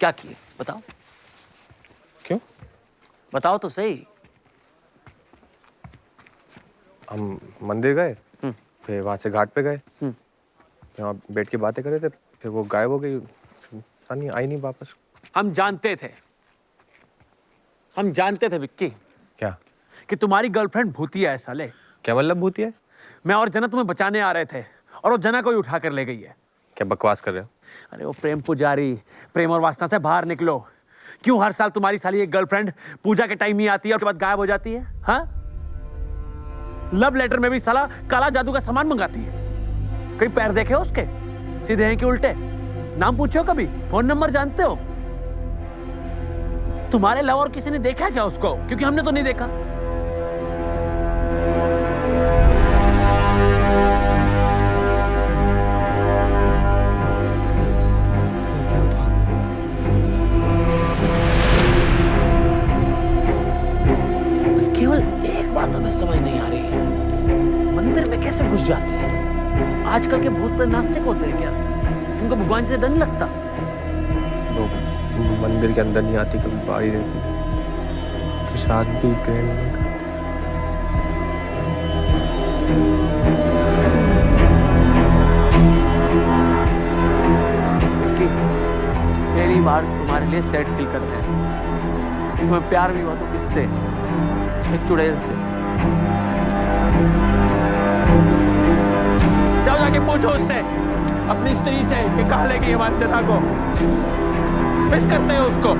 क्या किए बताओ? क्यों? बताओ तो सही। हम मंदिर गए, फिर वहां से घाट पे गए, वहाँ बैठ के बातें कर रहे थे, फिर वो गायब हो गई, आई नहीं वापस। हम जानते थे विक्की। क्या? कि तुम्हारी गर्लफ्रेंड भूतिया है साले। क्या मतलब भूतिया है? मैं और जना तुम्हें बचाने आ रहे थे और वो जना को ही उठा कर ले गई है। क्या बकवास कर रहे हो? अरे वो प्रेम पुजारी, प्रेम और वासना से बाहर निकलो। क्यों हर साल तुम्हारी साली एक गर्लफ्रेंड पूजा के टाइम ही आती है और उसके बाद गायब हो जाती है? हाँ, लव लेटर में भी साला काला जादू का सामान मंगाती है। कहीं पैर देखे हो उसके? सीधे हैं कि उल्टे? नाम पूछो कभी? फोन नंबर जानते हो? तुम्हारे अलावा और किसी ने देखा क्या उसको? क्योंकि हमने तो नहीं देखा। बस केवल एक बात हमें समझ नहीं आ रही है, मंदिर में कैसे घुस जाती है? आजकल के भूत प्रेत नास्तिक होते हैं क्या? उनको भगवान से डर नहीं लगता? लोग मंदिर के अंदर नहीं आती, कभी बाहर ही रहती, प्रसाद भी ग्रहण नहीं करते। पहली बार तुम्हारे लिए सैड फील कर रहे हैं। तुम्हें प्यार भी हुआ तो किससे? एक चुड़ैल से। जाओ जाके पूछो उससे, अपनी स्त्री से, कि कहाँ ले गई हमारी जना को। मिस करते हैं उसको।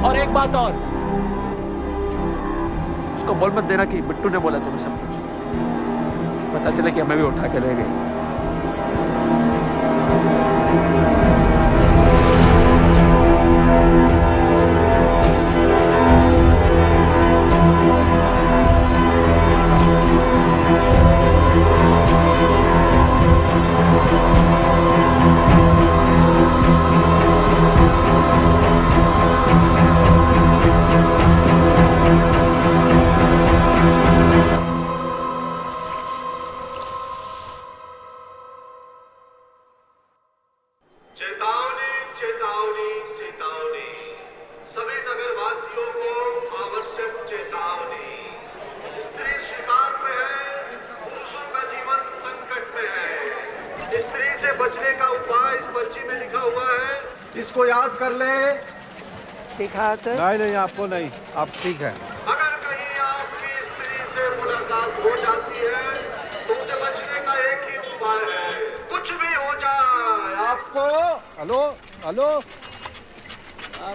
और एक बात और, उसको बोल मत देना कि बिट्टू ने बोला तुम्हें सब कुछ। पता चले कि हमें भी उठा के ले गई। चेतावनी चेतावनी चेतावनी सभी नगरवासियों को आवश्यक चेतावनी। स्त्री शिकार में है, पुरुषों का जीवन संकट में है। स्त्री से बचने का उपाय इस पर्ची में लिखा हुआ है, इसको याद कर ले। नहीं, आपको नहीं, आप ठीक है। अगर कहीं आपकी स्त्री से मुलाकात हो जाती है तो उसे बचने का एक ही उपाय है, कुछ भी हो जाए आपको। हेलो हेलो,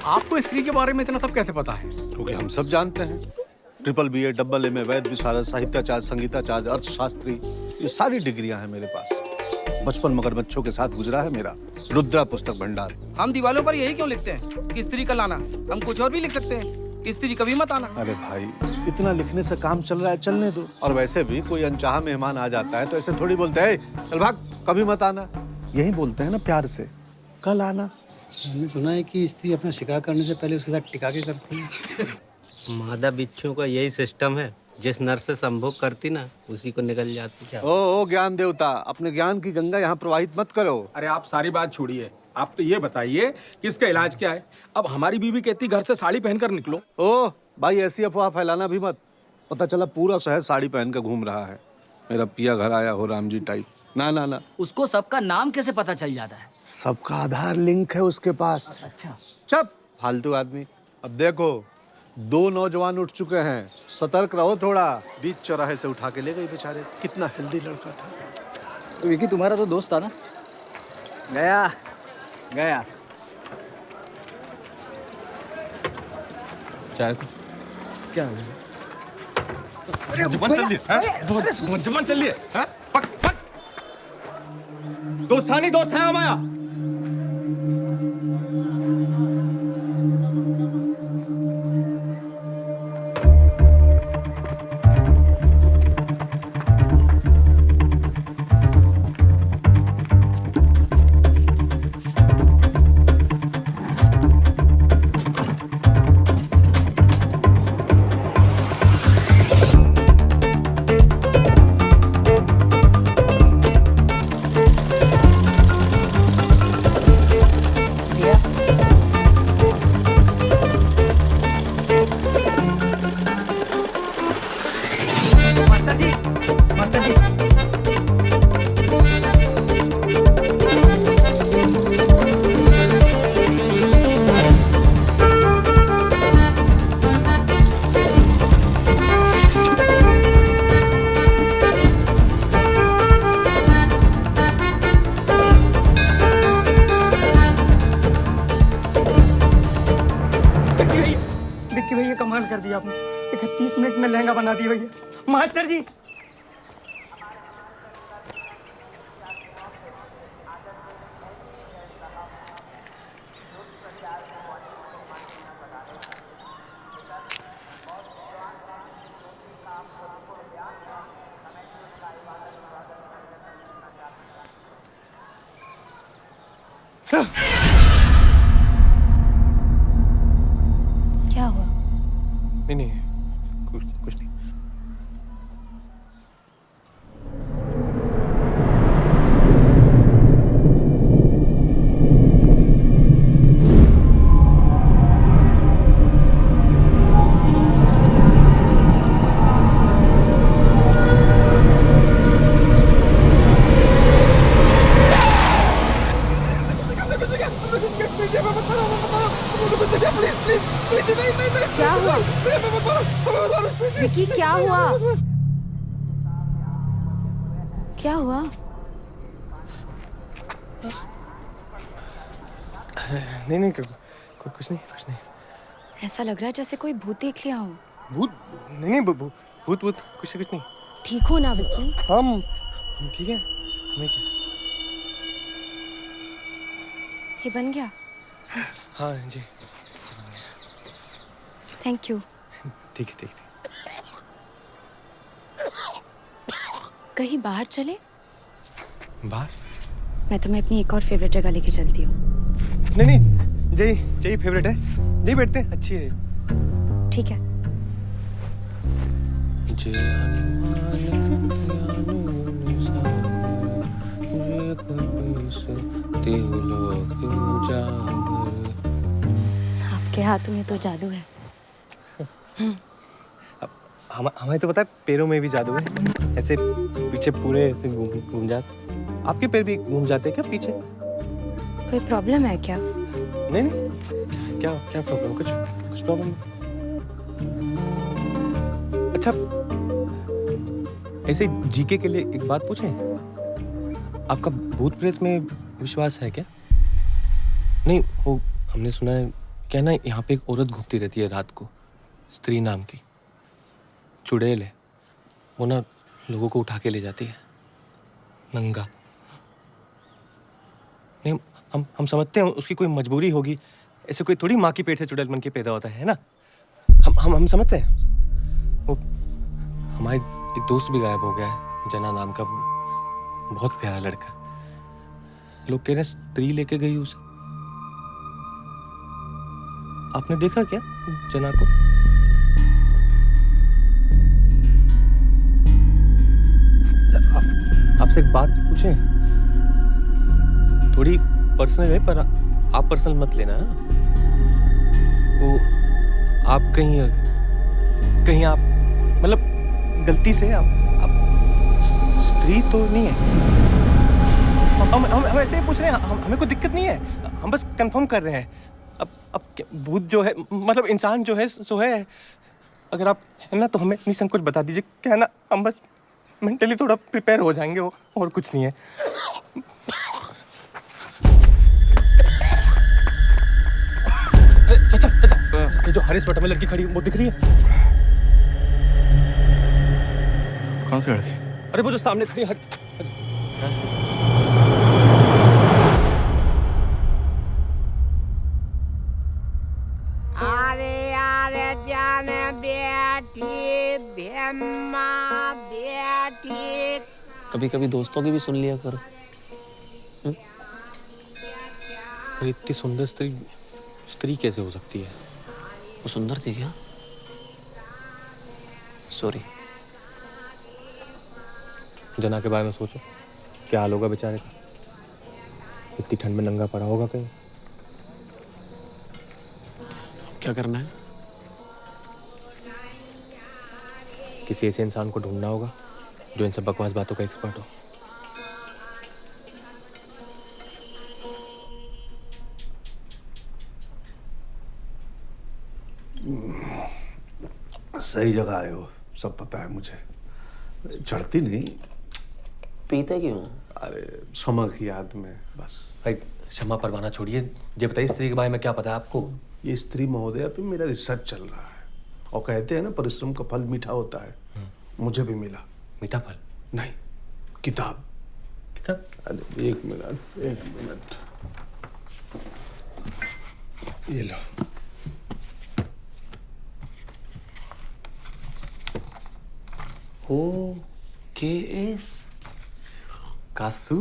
आपको स्त्री के बारे में इतना सब कैसे पता है? क्योंकि हम सब जानते हैं। ट्रिपल BA, डबल MA, वैद विशारद, साहित्याचार्य, संगीताचार्य, अर्थशास्त्री, ये सारी डिग्रियां हैं मेरे पास। बचपन मगरमच्छों के साथ गुजरा है मेरा। रुद्रा पुस्तक भंडार। हम दीवालों पर यही क्यों लिखते हैं कि स्त्री का लाना? हम कुछ और भी लिख सकते हैं कि स्त्री कभी मत आना। अरे भाई, इतना लिखने से काम चल रहा है, चलने दो। और वैसे भी कोई अनचाहा मेहमान आ जाता है तो ऐसे थोड़ी बोलते हैं चल भाग, कभी मत आना। यही बोलते हैं ना प्यार से, कल आना। हमने सुना है कि स्त्री अपना शिकार करने से पहले उसके साथ टिका के करती है। मादा बिच्छू का यही सिस्टम है, जिस नर से संभोग करती ना उसी को निकल जाती। ओ ज्ञान देवता, अपने ज्ञान की गंगा यहाँ प्रवाहित मत करो। अरे आप सारी बात छोड़िए, आप तो ये बताइए कि इसका इलाज क्या है? अब हमारी बीवी कहती घर से साड़ी पहनकर निकलो। ओ भाई, ऐसी अफवाह फैलाना भी मत। पता चला पूरा शहर साड़ी पहन कर घूम रहा है, मेरा पिया घर आया हो राम जी टाइप। ना ना ना, उसको सबका नाम कैसे पता चल जाता है? सबका आधार लिंक है उसके पास। अच्छा, चुप फालतू आदमी। अब देखो, 2 नौजवान उठ चुके हैं, सतर्क रहो थोड़ा। बीच चौराहे से उठा के ले गई बेचारे, कितना हेल्दी लड़का था। विकी तुम्हारा तो दोस्त था ना? गया गया। चाय क्या जबान चल दिए, जबान चल दिए। पक पक, दोस्त था नहीं, दोस्त है हमारा। कमाल कर दिया आपने, 31 मिनट में लहंगा बना दिया भैया। मास्टर जी, क्या हुआ? नहीं, कुछ नहीं। क्या हुआ? विकी, क्या हुआ? क्या हुआ? नहीं, कुछ नहीं। ऐसा लग रहा है जैसे कोई भूत देख लिया हो। भूत? नहीं, भूत कुछ नहीं। ठीक हो ना विकी? हम ठीक है, हमें क्या? ये बन गया? हाँ जी, थैंक यू। ठीक है ठीक है। कहीं बाहर चले? बाहर? मैं तुम्हें अपनी एक और फेवरेट जगह लेके चलती हूँ। नहीं नहीं, जय फेवरेट है, जय बैठते हैं, अच्छी है। ठीक है। आपके हाथों में तो जादू है। हमें तो पता है पैरों में भी जादू है, ऐसे पीछे पूरे ऐसे घूम जाते। आपके पैर भी घूम जाते हैं क्या पीछे? कोई प्रॉब्लम है क्या? नहीं नहीं, क्या क्या प्रॉब्लम? कुछ प्रॉब्लम? अच्छा, ऐसे जीके के लिए एक बात पूछें, आपका भूत प्रेत में विश्वास है क्या? नहीं, वो हमने सुना है क्या ना, यहाँ पे एक औरत घूमती रहती है रात को, स्त्री नाम की, चुड़ैल है, वो ना लोगों को उठा के ले जाती है नंगा। नहीं, हम समझते हैं उसकी कोई मजबूरी होगी, ऐसे कोई थोड़ी माँ की पेट से चुड़ैल बन के पैदा होता है ना। हम समझते हैं। वो हमारे एक दोस्त भी गायब हो गया है, जना नाम का, बहुत प्यारा लड़का। लोग कह रहे हैं स्त्री लेके गई उसे। आपने देखा क्या जना को? आपसे एक बात पूछें, थोड़ी पर्सनल है, पर आप पर्सनल मत लेना। वो आप कहीं आप मतलब गलती से आप स्त्री तो नहीं है? हम ऐसे ही पूछ रहे हैं, हमें कोई दिक्कत नहीं है, हम बस कंफर्म कर रहे हैं। अब भूत जो है, मतलब इंसान जो है सो है। अगर आप है ना तो हमें निसंकोच बता दीजिए, क्या है ना, हम बस मेंटली थोड़ा प्रिपेयर हो जाएंगे, और कुछ नहीं है। चाचा, ये जो हरे स्वेटर में लड़की खड़ी वो दिख रही है? कौन सी लड़की? अरे वो जो सामने खड़ी अरे जाने बेटी बेम्मा बेटी। कभी कभी दोस्तों की भी सुन लिया करो। इतनी सुंदर स्त्री कैसे हो सकती है? वो सुंदर थी क्या? सॉरी। जना के बारे में सोचो, क्या हाल होगा बेचारे का। इतनी ठंड में नंगा पड़ा होगा कहीं। क्या करना है? किसी ऐसे इंसान को ढूंढना होगा जो इन सब बकवास बातों का एक्सपर्ट हो। सही जगह आए हो, सब पता है मुझे। चढ़ती नहीं। पीते क्यों? अरे क्षमा की याद में बस। भाई क्षमा परवाना छोड़िए, ये बताइए स्त्री के बारे में क्या पता है आपको? ये स्त्री महोदया पे मेरा रिसर्च चल रहा है, और कहते हैं ना परिश्रम का फल मीठा होता है। मुझे भी मिला। मीठा फल? नहीं, किताब। किताब? अरे एक मिनट। ये लो। KS कासू।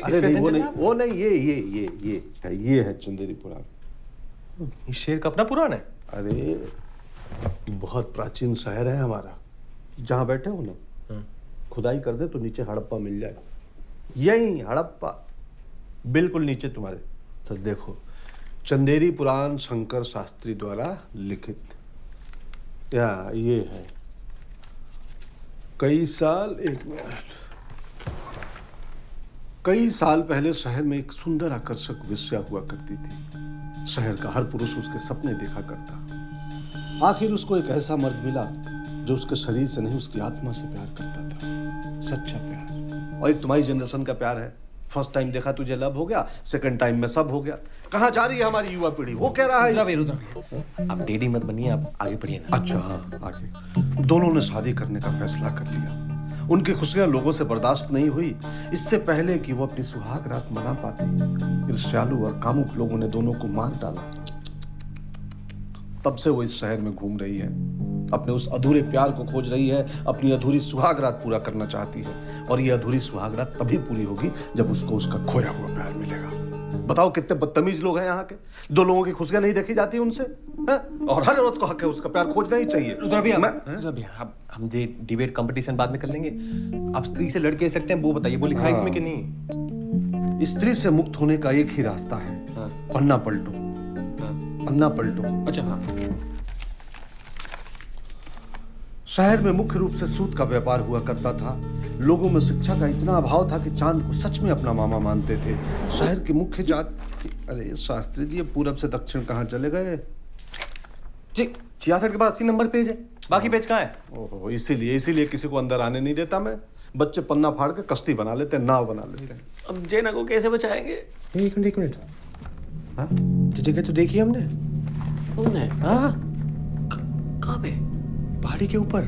अरे नहीं, वो नहीं, ये है चंदेरी पुराण। ये शेर का अपना पुराण है? अरे बहुत प्राचीन शहर है हमारा, जहाँ बैठे हो ना, खुदाई कर दे तो नीचे हड़प्पा मिल जाए। यही हड़प्पा बिल्कुल नीचे तुम्हारे। तो देखो, चंदेरी पुराण शंकर शास्त्री द्वारा लिखित। ये है कई साल पहले शहर में एक सुंदर आकर्षक वेश्या हुआ करती थी। शहर का हर पुरुष उसके सपने देखा करता। आखिर उसको एक ऐसा मर्द मिला जो उसके शरीर से नहीं, उसकी आत्मा से प्यार करता था, सच्चा प्यार। और एक तुम्हारी जनरेशन का प्यार है। फर्स्ट टाइम देखा तुझे लव हो गया, सेकंड टाइम में सब हो गया। कहाँ जा रही है हमारी युवा पीढ़ी? वो कह रहा है। रुद्रा, आप डेडी मत बनिए, आप आगे बढ़िए ना। अच्छा हाँ, आगे। दोनों ने शादी करने का फैसला कर लिया। उनकी खुशियां लोगों से बर्दाश्त नहीं हुई। इससे पहले कि वो अपनी सुहाग रात मना पाते, ईर्ष्यालु और कामुक लोगों ने दोनों को मार डाला। तब से वो इस शहर में घूम रही है, अपने उस अधूरे प्यार को खोज रही है, अपनी अधूरी सुहाग रात पूरा करना चाहती है। और ये अधूरी सुहाग रात तभी पूरी होगी जब उसको उसका खोया हुआ प्यार मिलेगा। बताओ कितने बदतमीज लोग हैं यहाँ के। दो लोगों की खुशियां नहीं देखी जाती उनसे, है? और हर औरत को हक है उसका प्यार खोजना ही चाहिए। हम ये डिबेट कंपटीशन बाद में कर लेंगे। आप स्त्री से लड़ के सकते हैं, वो बताइए, वो लिखा है इसमें कि नहीं? स्त्री से मुक्त होने का एक ही रास्ता है, पन्ना पलटो। पन्ना पलटो। अच्छा हाँ। शहर में मुख्य रूप से सूत का व्यापार हुआ करता था। लोगों में शिक्षा का इतना अभाव था कि चांद को सच में अपना मामा मानते थे। शहर की मुख्य जाति, अरे शास्त्री जी, पूरब से दक्षिण कहाँ चले गए? जी 66 के बाद 80 नंबर पेज है, बाकी पेज कहाँ है? ओहो, इसीलिए किसी को अंदर आने नहीं देता मैं। बच्चे पन्ना फाड़ के कश्ती बना लेते हैं, नाव बना लेते हैं। अब जेना को कैसे बचाएंगे? एक मिनट। हाँ, जगह तो देखी हमने। हाँ, कहाँ पे? पहाड़ी के ऊपर।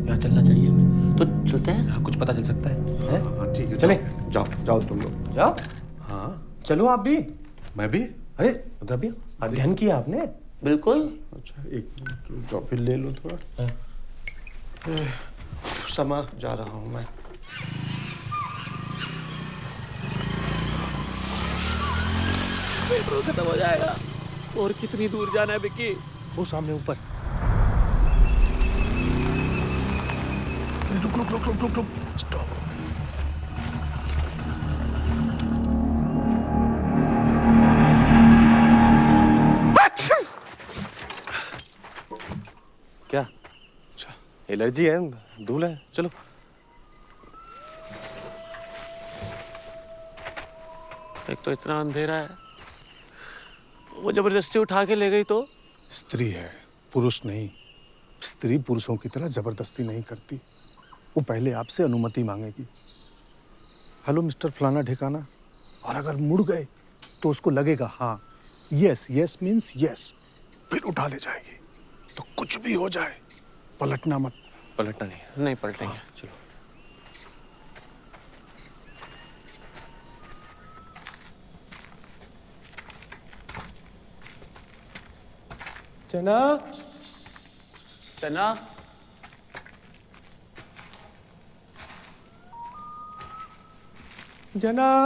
यहाँ चलना चाहिए हमें। तो चलते हैं? हाँ, कुछ पता चल सकता है। हाँ ठीक है, चले। जाओ तुम लोग जाओ। हाँ चलो आप भी। मैं भी। अरे उधर भी अध्ययन किया आपने? बिल्कुल। अच्छा एक जाओ, फिर ले लो थोड़ा। समा जा रहा हूँ मैं। पेट्रोल खत्म हो जाएगा। और कितनी दूर जाना है विक्की? वो सामने ऊपर। रुक। स्टॉप। क्या? एलर्जी है, धूल है। चलो। एक तो इतना अंधेरा है, वो जबरदस्ती उठा के ले गई तो? स्त्री है, पुरुष नहीं। स्त्री पुरुषों की तरह जबरदस्ती नहीं करती। वो पहले आपसे अनुमति मांगेगी। हेलो मिस्टर फलाना ठिकाना, और अगर मुड़ गए तो उसको लगेगा हाँ, यस मीन्स यस, फिर उठा ले जाएगी। तो कुछ भी हो जाए पलटना मत। पलटना नहीं पलटेंगे। हाँ, चलो। चना चना जना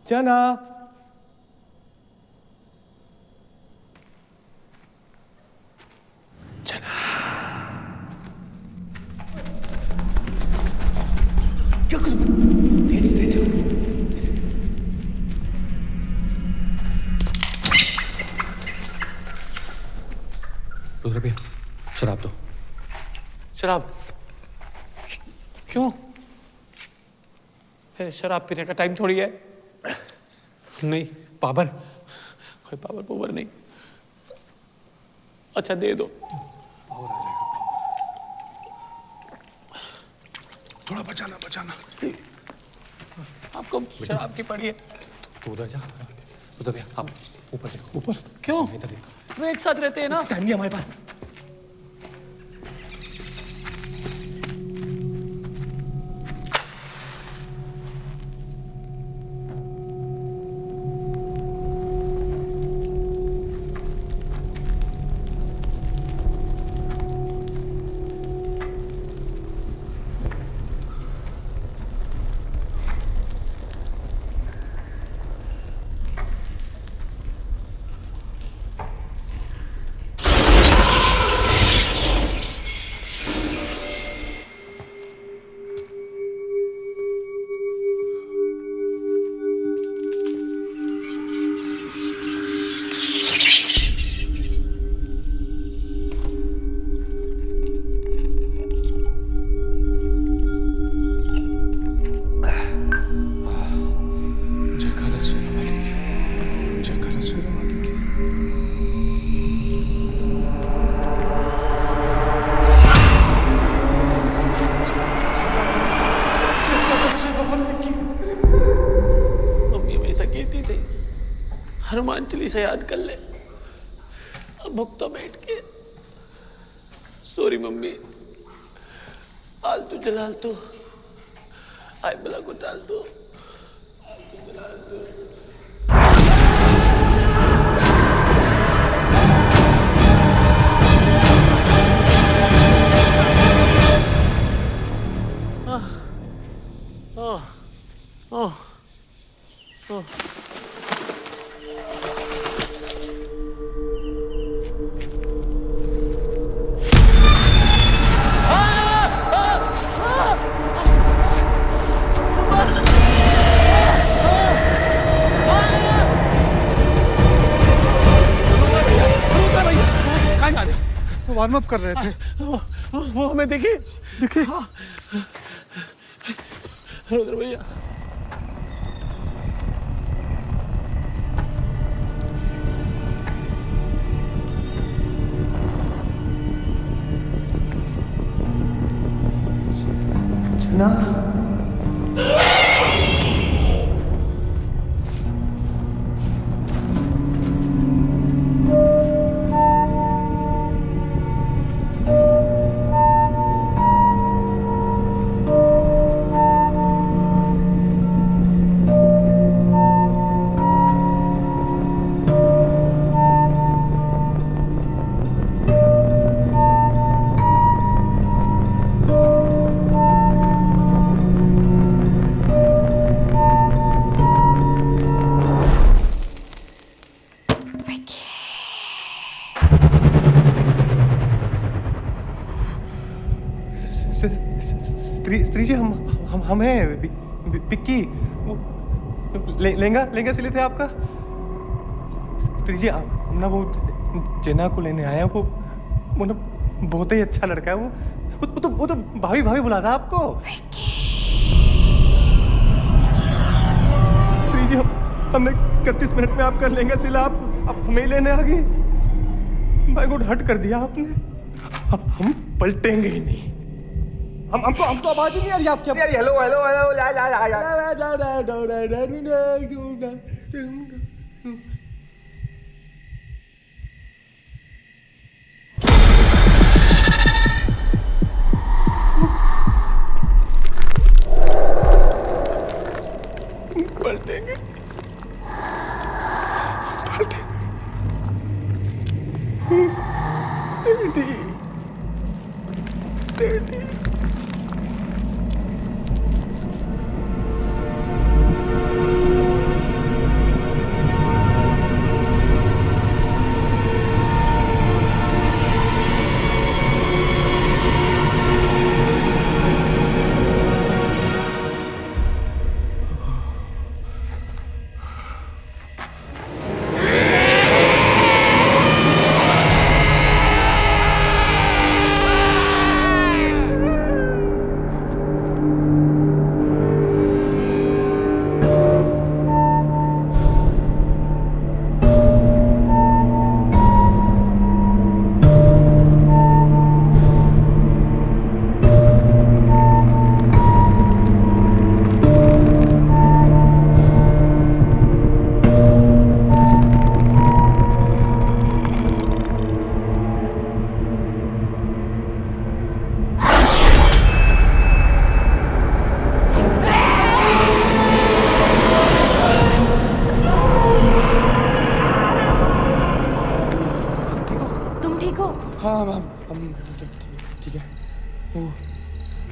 चना क्या कुछ धीरे चलो। रुद्र शराब दो। शराब? क्यों? शराब पीने का टाइम थोड़ी है। नहीं पावर, कोई पावर नहीं। अच्छा दे दो। थोड़ा बचाना। आपको शराब की पड़ी है? तो उधर जा। उधर भी आप ऊपर देखो। ऊपर क्यों? वे एक साथ रहते हैं ना। टाइम नहीं हमारे पास। हनुमान चालीसा याद कर ले। भुगतो बैठ के। सॉरी मम्मी, आलतू जलालतू, आई बला को डालतू, आलतू जलालतू। वार्म अप कर रहे थे। वो हमें दिखे रुद्र भैया। ना स्त्री जी हम हैं पिक्की लहंगा सिले थे आपका। स्त्री जी हम ना वो जेना को लेने आए हैं। वो ना बहुत ही अच्छा लड़का है। वो तो भाभी बुला था आपको। स्त्री जी हमने 31 मिनट में आपका लहंगा सिला, आप हमें लेने आ गई। भाई को हट कर दिया आपने। हम पलटेंगे ही नहीं। हमको आवाज ही नहीं आ रही आपकी। हेलो पलटेंगे डैडी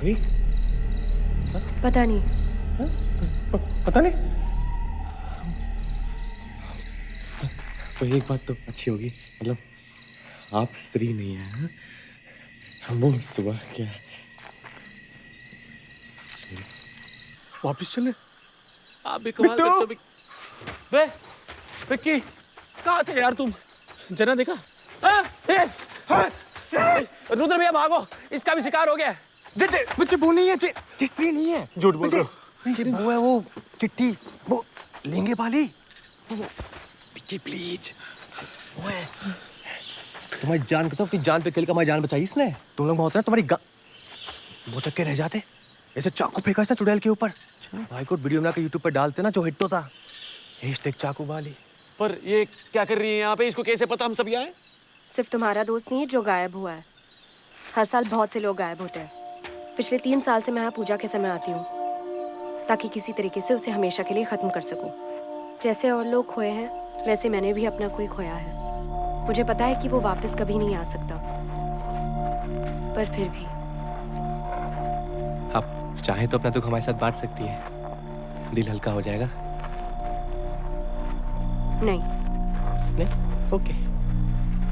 गई? पता नहीं। पता नहीं। तो एक बात तो अच्छी होगी, मतलब आप स्त्री नहीं है। हाँ? हम वो सुबह क्या वापिस चले? आप भी कमाल करते हो। बे विक्की कहाँ थे यार तुम? जना देखा? रुद्र भैया भागो, इसका भी शिकार हो गया। बच्चे वो नहीं है, स्त्री नहीं है। झूठ बोल रहे हो। वो है वो चिट्ठी, वो लेंगे वाली। विक्की प्लीज, वो है। तुम्हारी जान कसम, अपनी जान पे खेल कर हमारी जान बचाई इसने। तुम लोग होता है तुम्हारी वो चक्के रह जाते। ऐसे चाकू फेंका इसने चुड़ैल के ऊपर। भाई को वीडियो बना के यूट्यूब पर डालते ना, जो हिट होता। हैशटैग चाकू वाली। पर ये क्या कर रही है यहाँ पे? इसको कैसे पता हम सब यहाँ हैं? सिर्फ तुम्हारा दोस्त नहीं है जो गायब हुआ है। हर साल बहुत से लोग गायब होते हैं। पिछले 3 साल से मैं यहाँ पूजा के समय आती हूँ ताकि किसी तरीके से उसे हमेशा के लिए ख़त्म कर सकूँ। जैसे और लोग खोए हैं वैसे मैंने भी अपना कोई खोया है। मुझे पता है कि वो वापस कभी नहीं आ सकता, पर फिर भी। आप चाहें तो अपना दुख हमारे साथ बांट सकती है, दिल हल्का हो जाएगा। नहीं। ओके।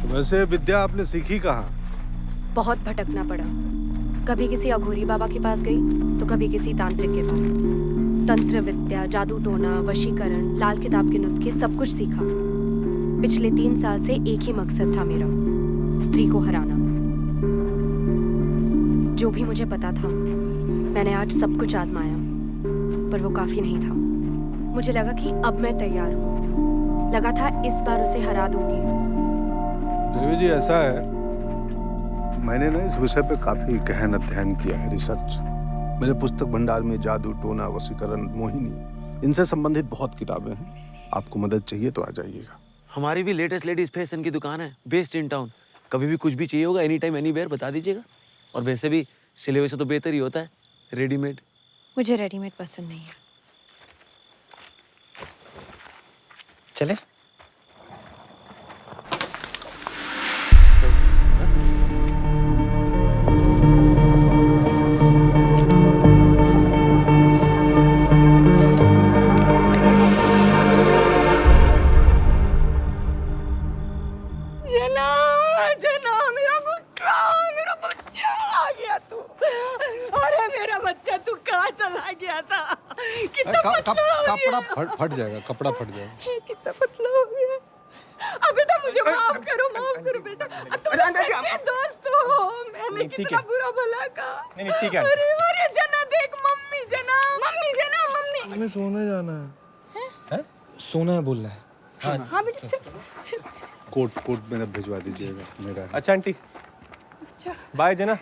वैसे विद्या आपने सीखी कहाँ? बहुत भटकना पड़ा। कभी किसी अघोरी बाबा के पास गई तो कभी किसी तांत्रिक के पास। तंत्र विद्या, जादू टोना, वशीकरण, लाल किताब के नुस्खे सब कुछ सीखा। पिछले 3 साल से एक ही मकसद था मेरा, स्त्री को हराना। जो भी मुझे पता था मैंने आज सब कुछ आजमाया, पर वो काफी नहीं था। मुझे लगा कि अब मैं तैयार हूँ। लगा था इस बार उसे हरा दूंगी। देवी जी, ऐसा है, मैंने ना इस विषय पे काफी गहन अध्ययन किया है, रिसर्च। मेरे पुस्तक भंडार में जादू टोना, वशीकरण, मोहिनी, इनसे संबंधित बहुत किताबें हैं। आपको मदद चाहिए तो आ जाइएगा। हमारी भी लेटेस्ट लेडीज फैशन की दुकान है, बेस्ड इन टाउन। कभी भी कुछ भी चाहिए होगा, एनी टाइम एनीवेयर बता दीजिएगा। और वैसे भी सिले हुए से तो बेहतर ही होता है रेडीमेड। मुझे रेडीमेड पसंद नहीं है। चले? कपड़ा फट जाएगा, कपड़ा फट जाएगा। कितना पतला हो गया। अब बेटा मुझे माफ करो बेटा। तुम सच्चे दोस्त हो। मैंने कितना बुरा भला कहा। नहीं ठीक है। अरे जना देख, मम्मी जना। हमें सोने जाना है। सोना है बोलना है। हाँ बेटा चल। कोट मेरा भिजवा दीजिएगा, मेरा है। अच्छा आंटी, बाय जना।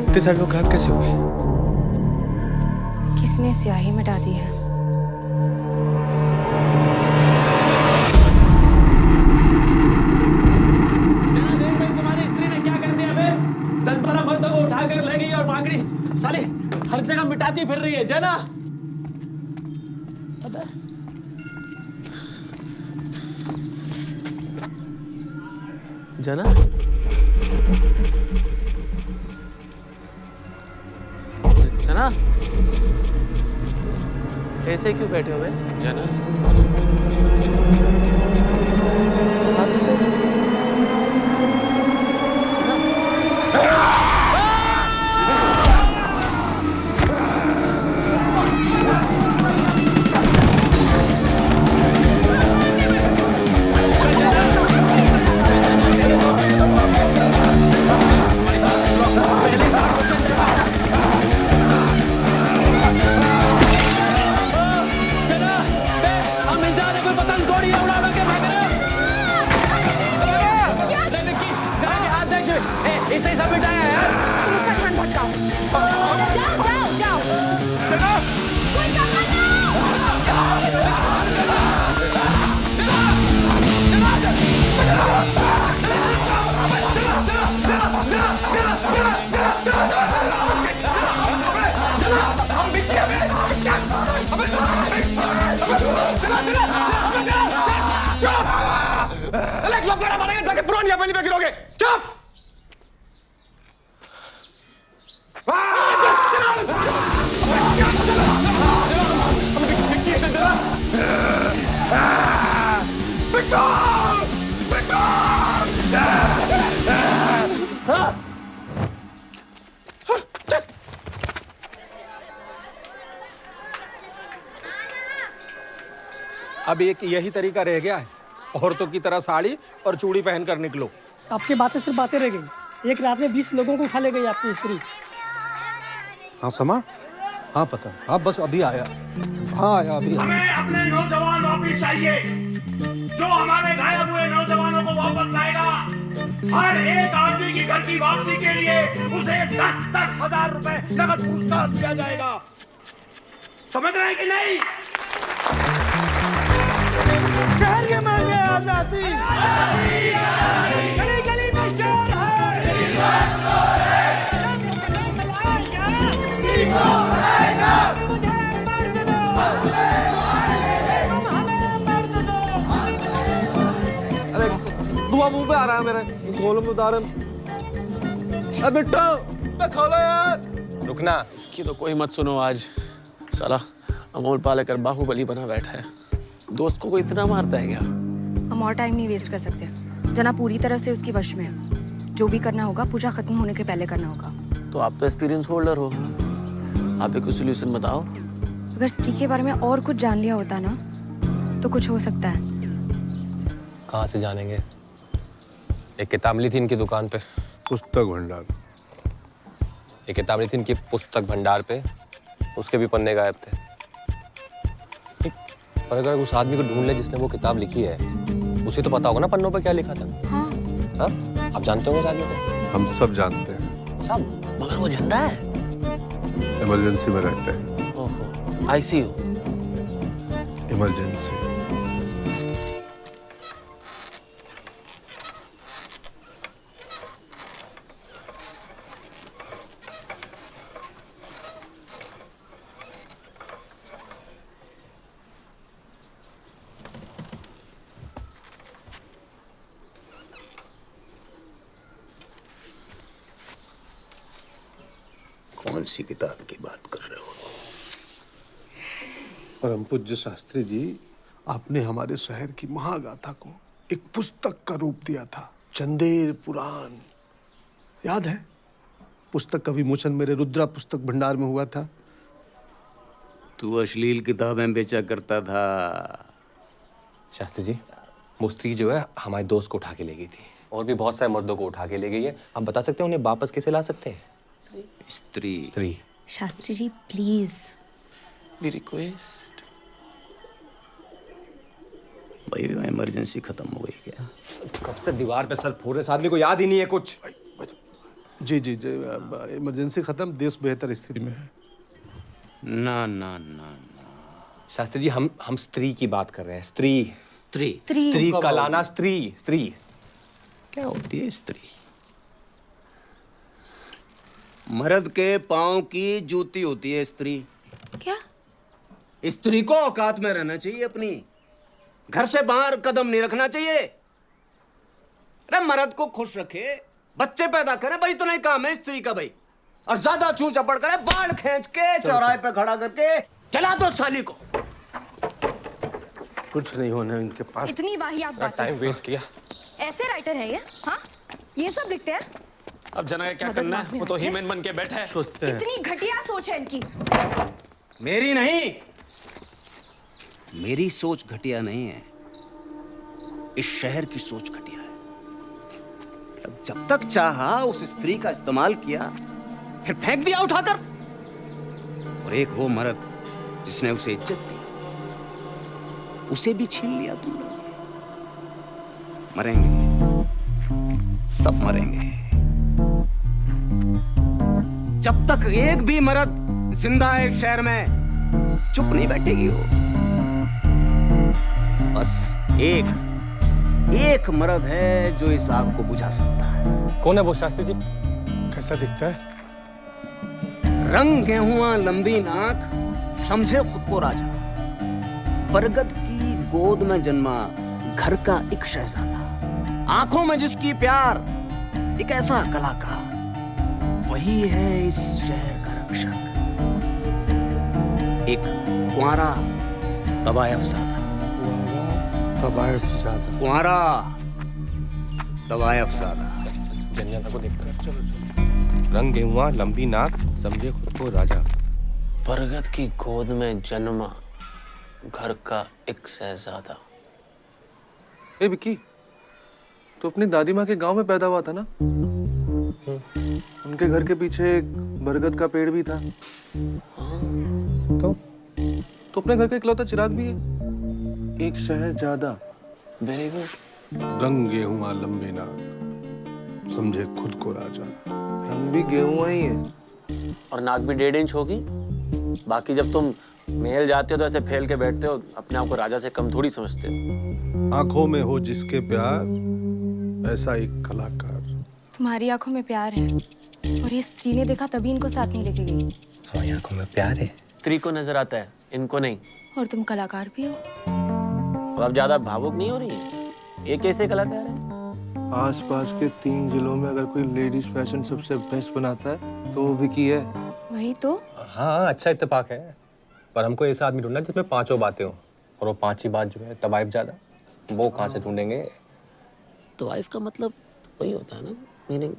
इतने सारे लोग गायब कैसे हुए? किसने स्याही मिटा दी है? देख भाई, तुम्हारी स्त्री ने क्या कर दिया बे? 10-12 मर्दों को उठाकर ले गई और भागड़ी साली हर जगह मिटाती फिर रही है। जना जना जना ऐसे क्यों बैठे हुए जना? जवानी पे गिरोगे। चुप। अब एक यही तरीका रह गया है, औरतों की तरह साड़ी और चूड़ी पहनकर निकलो। आपकी बातें सिर्फ बातें रह गई। एक रात में 20 लोगों को उठा ले गई आपकी स्त्री। हाँ समा, हाँ पता, हाँ बस अभी आया। हाँ आया अभी। हमें अपने नौजवान वापिस चाहिए, जो हमारे गायब हुए नौजवानों को वापस लाएगा। हर एक आदमी की घर की वापसी के लिए उसे 10-10 हजार रुपए नगद पुरस्कार दिया जाएगा। समझ रहे हैं कि नहीं? शहर के मांगे आजादी, गली गली में शोर अरे धुआं मुंह पे आ रहा है मेरे, खोलो उदाहरण। अब बिट्टो खोलो यार। रुकना, इसकी तो कोई मत सुनो। आज साला अमोल पालेकर बाहुबली बना बैठा है, दोस्त को इतना मारता है क्या? हम और टाइम नहीं वेस्ट कर सकते। जना पूरी तरह से उसकी वश में है। जो भी करना होगा पूजा खत्म होने के पहले करना होगा। तो आप तो एक्सपीरियंस होल्डर हो, आप एक सोल्यूशन बताओ। अगर स्त्री के बारे में और कुछ जान लिया होता ना तो कुछ हो सकता है। कहाँ से जानेंगे? एक किताब मिली थी इनकी दुकान पे, पुस्तक भंडार। एक किताब मिली थी इनकी पुस्तक भंडार पे, उसके भी पन्ने गायब थे। पर अगर उस आदमी को ढूंढ ले जिसने वो किताब लिखी है, उसे तो पता होगा ना पन्नों पे क्या लिखा था। हाँ? आप जानते होंगे उस आदमी को? हम सब जानते हैं। सब? मगर वो जिंदा है? इमरजेंसी में रहते हैं। ओहो, आईसीयू। इमरजेंसी। कौन सी किताब की बात कर रहे हो? परम पूज्य शास्त्री जी, आपने हमारे शहर की महागाथा को एक पुस्तक का रूप दिया था, चंदेर पुराण। याद है? पुस्तक का विमोचन मेरे रुद्रा पुस्तक भंडार में हुआ था। तू अश्लील किताबें बेचा करता था। शास्त्री जी, वो स्त्री जो है हमारे दोस्त को उठा के ले गई थी, और भी बहुत सारे मर्दों को उठा के ले गई है। आप बता सकते हैं उन्हें वापस कैसे ला सकते हैं? स्त्री। Shastri ji please. We request. भाई इमरजेंसी खत्म हो गई क्या? कब से दीवार पे सर फोड़ रहे, इस आदमी को याद ही नहीं है कुछ। जी जी जी, इमरजेंसी खत्म, देश बेहतर स्थिति में है। ना ना ना ना शास्त्री जी, हम स्त्री की बात कर रहे हैं। स्त्री स्त्री स्त्री का लाना। स्त्री स्त्री क्या होती है? स्त्री मर्द के पांव की जूती होती है स्त्री। क्या? स्त्री को औकात में रहना चाहिए अपनी, घर से बाहर कदम नहीं रखना चाहिए। अरे मर्द को खुश रखे, बच्चे पैदा करे, भाई तो नहीं काम है स्त्री का भाई। और ज्यादा चूं चपड़ करे, बाल खींच के चौराहे पे खड़ा करके चला दो साली को। कुछ नहीं होने इनके पास। इतनी वाहियात बात। टाइम वेस्ट किया। ऐसे राइटर है ये? हाँ, ये सब लिखते हैं? अब जना क्या करना है? वो तो हीमैन बन के बैठा है। सोचते हैं। कितनी घटिया सोच है इनकी। मेरी नहीं, मेरी सोच घटिया नहीं है, इस शहर की सोच घटिया है। अब जब तक चाहा उस स्त्री का इस्तेमाल किया, फिर फेंक दिया उठाकर। और एक वो मर्द जिसने उसे इज्जत दी, उसे भी छीन लिया तुम लोग। मरेंगे, सब मरेंगे। जब तक एक भी मर्द जिंदा है इस शहर में, चुप नहीं बैठेगी वो। बस एक मर्द है जो इस आग को बुझा सकता है। कौन है वो शास्त्री जी? कैसा दिखता है? रंग गेहुआ, लंबी नाक, समझे खुद को राजा, बरगद की गोद में जन्मा घर का एक शहजादा। आंखों में जिसकी प्यार, एक ऐसा कलाकार, वही है इस शहर का रक्षक। एक कुंवारा तवायफज़ादा। तवायफज़ादा। कुंवारा तवायफज़ादा। जन्नत को देखकर रंग गेहुआ लंबी नाक समझे खुद को राजा। बरगद की गोद में जन्मा घर का एक शहजादा। ए विक्की, तो अपनी दादी माँ के गांव में पैदा हुआ था ना? उनके घर के पीछे एक बरगद का पेड़ भी था। तो अपने घर का इकलौता चिराग भी है। एक शहजादा। Very good. रंग गेहुआ लंबी नाक समझे खुद को राजा। रंग भी गेहुआ ही है और नाक भी 1.5 इंच होगी। बाकी जब तुम महल जाते हो तो ऐसे फैल के बैठते हो, अपने आप को राजा से कम थोड़ी समझते हो। आंखों में हो जिसके प्यार, ऐसा एक कलाकार। तुम्हारी आंखों में प्यार है और ये स्त्री ने देखा तभी इनको साथ नहीं लेके गई। हमारी आंखों में प्यार है। स्त्री को नजर आता है, इनको नहीं। और तुम कलाकार भी हो। अब आप ज्यादा भावुक नहीं हो रही है? ये कैसे कलाकार है? आसपास के 3 जिलों में अगर कोई लेडीज फैशन सबसे बेस्ट बनाता है तो वो विकी है। वही तो। हाँ, अच्छा इत्तेफाक है। पर हमको ऐसा आदमी ढूंढना जिसमें 5 बातें हो, और वो 5 बात जो है तवायफज़ादा, वो कहाँ से ढूंढेंगे? तवाइफ का मतलब वही होता है ना, मीनिंग।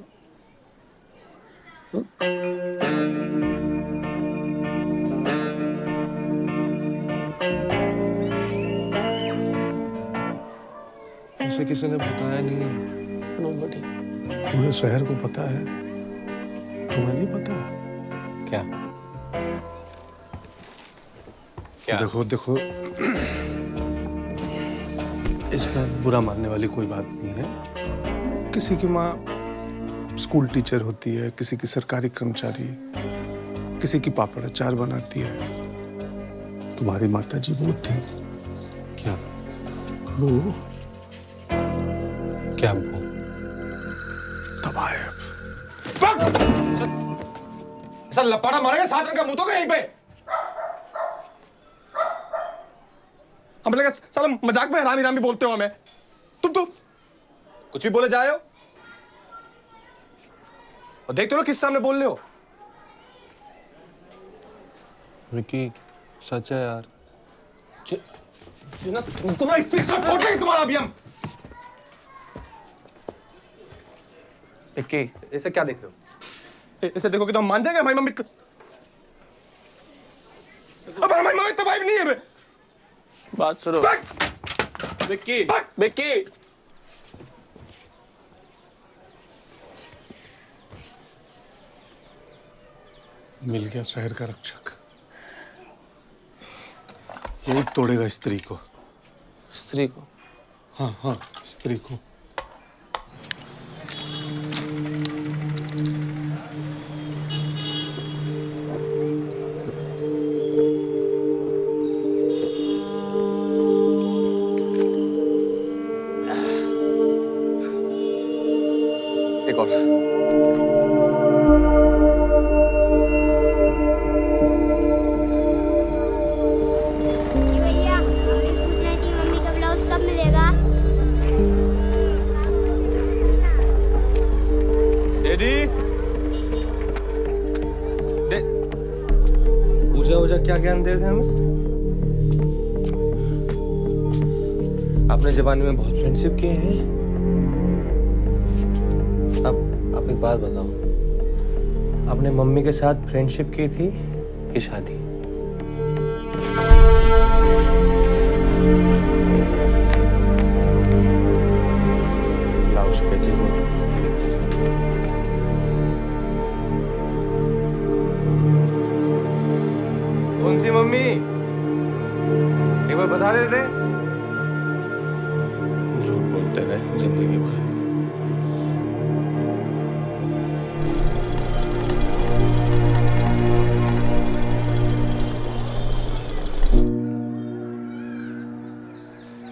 ऐसे किसी ने बताया नहीं है। Nobody। पूरे शहर को पता है, तुम्हें नहीं पता? क्या? देखो देखो, इसमें बुरा मानने वाली कोई बात नहीं है। किसी की माँ स्कूल टीचर होती है, किसी की सरकारी कर्मचारी, किसी की पापड़ अचार बनाती है। तुम्हारी माता जी वो थी। क्या? वो क्या वो? तवायफ। ऐसा लपाड़ा मारेगा 7 रंग का मुंह तो यहीं पे। हम लगा साला मजाक में हरामी रामी बोलते हो हमें। तुम तो कुछ भी बोले जाए हो और देखते हो किस सामने बोल रहे हो। विकी, सच है यार। तुम्हारा स्त्री सब फोड़ देंगे तुम्हारा अभी हम। ऐसे क्या देख रहे हो? ऐसे देखोगे तो हम मान जाएंगे हमारी मम्मी। अब हमारी मम्मी तो भाई नहीं है बे। बात सुनो। विक्की, विक्की। मिल गया शहर का रक्षक। ये तोड़ेगा स्त्री को। स्त्री को? हाँ हाँ, स्त्री को। एक और। भैया, मम्मी पूछ रही थी मम्मी का ब्लाउज कब मिलेगा? डैडी, पूजा वूजा क्या ज्ञान दे रहे थे हमें? आपने जवानी में बहुत फ्रेंडशिप किए हैं। अब आप एक बात बताओ, आपने मम्मी के साथ फ्रेंडशिप की थी कि शादी? ब्लाउज के जी कौन थी मम्मी? एक बार बता देते। झूठ बोलते रहे जिंदगी भर।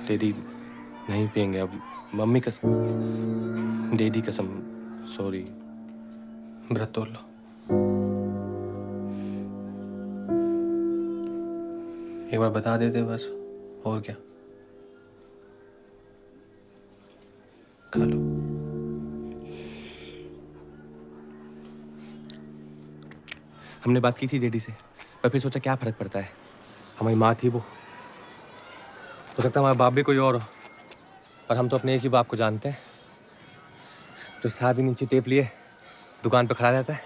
डैडी नहीं पियेंगे अब। मम्मी कसम, डैडी कसम, सॉरी। व्रत तोड़ लो। एक बार बता देते बस, और क्या। खा लो। हमने बात की थी डैडी से, पर फिर सोचा क्या फर्क पड़ता है, हमारी माँ थी वो। हो सकता है हमारा बाप भी कोई और हो, पर हम तो अपने एक ही बाप को जानते हैं, जो 7 इंची टेप लिए दुकान पर खड़ा रहता है।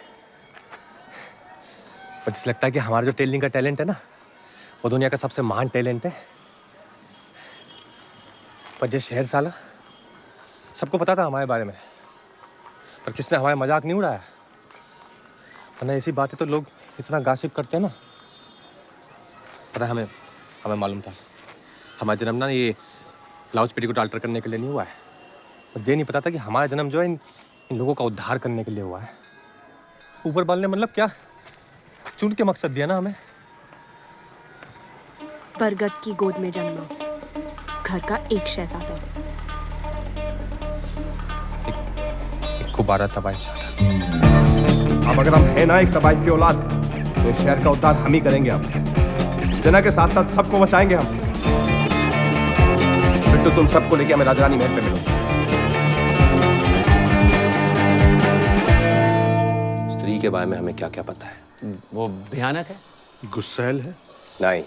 पर जिसे लगता है कि हमारा जो टेलरिंग का टैलेंट है ना, वो दुनिया का सबसे महान टैलेंट है। पर ये शहर साला, सबको पता था हमारे बारे में, पर किसने हमारा मजाक नहीं उड़ाया। वरना ऐसी बातें तो लोग इतना गासिप करते हैं ना। पता है हमें मालूम था हमारा जन्म ना ये ब्लाउज पेटी को अल्टर करने के लिए नहीं हुआ है, पर ये नहीं पता था कि हमारा जन्म जो है इन लोगों का उद्धार करने के लिए हुआ है। ऊपर वाले ने मतलब क्या चुन के मकसद दिया ना हमें। बरगद की गोद में जन्मा, घर का एक शहजादा, एक गुब्बारा तबाही चाहता। अब अगर हम है ना एक तबाही की औलाद, तो इस शहर का उद्धार हम ही करेंगे। अब जना के साथ साथ सबको बचाएंगे हम। बिट्टू, तुम सबको लेके हमें राजरानी महल पे मिलो। स्त्री के बारे में हमें क्या क्या पता है? वो भयानक है, गुस्सैल है। नहीं,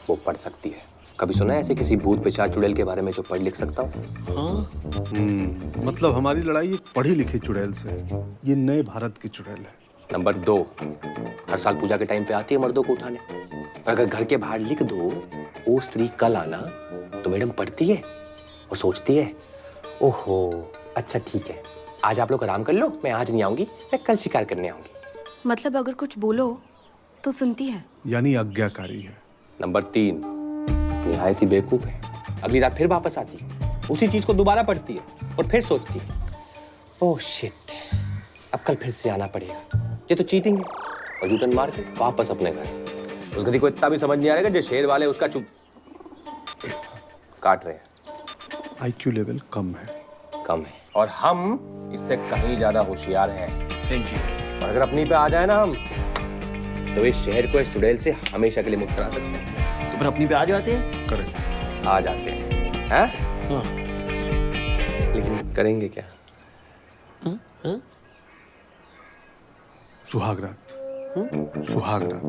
वो पढ़ सकती है। कभी सुना है ऐसे किसी भूत पिशाच चुड़ैल के बारे में जो पढ़ लिख सकता हो? मतलब हमारी लड़ाई एक पढ़ी लिखी चुड़ैल से। ये नए भारत की चुड़ैल है। नंबर 2, हर साल पूजा के टाइम पे आती है मर्दों को उठाने। और अगर घर के बाहर लिख दो वो स्त्री कल आना, तो मैडम पढ़ती है और सोचती है, ओहो अच्छा ठीक है, आज आप लोग आराम कर लो, मैं आज नहीं आऊंगी, मैं कल शिकार करने आऊंगी। मतलब अगर कुछ बोलो तो सुनती है, यानी आज्ञाकारी है। नंबर 3, निहायत ही बेवकूफ है। अगली रात फिर वापस आती है, उसी चीज को दोबारा पढ़ती है और फिर सोचती है, ओह शिट, अब कल फिर से आना पड़ेगा, ये तो चीटिंग है। और यूटर्न मार के वापस अपने घर। उस गधी को इतना भी समझ नहीं आ रहा जो शेर वाले उसका चुप काट रहे हैं। आईक्यू लेवल कम है। और हम इससे कहीं ज्यादा होशियार हैं। Thank you. और अगर अपनी पे आ जाए ना हम, तो इस शहर को इस चुड़ैल से हमेशा के लिए मुक्त करा सकते हैं। तो फिर अपनी पे आ जाते हैं? करेक्ट, आ जाते हैं। हैं? हाँ। लेकिन करेंगे क्या? सुहागरात। सुहागरात।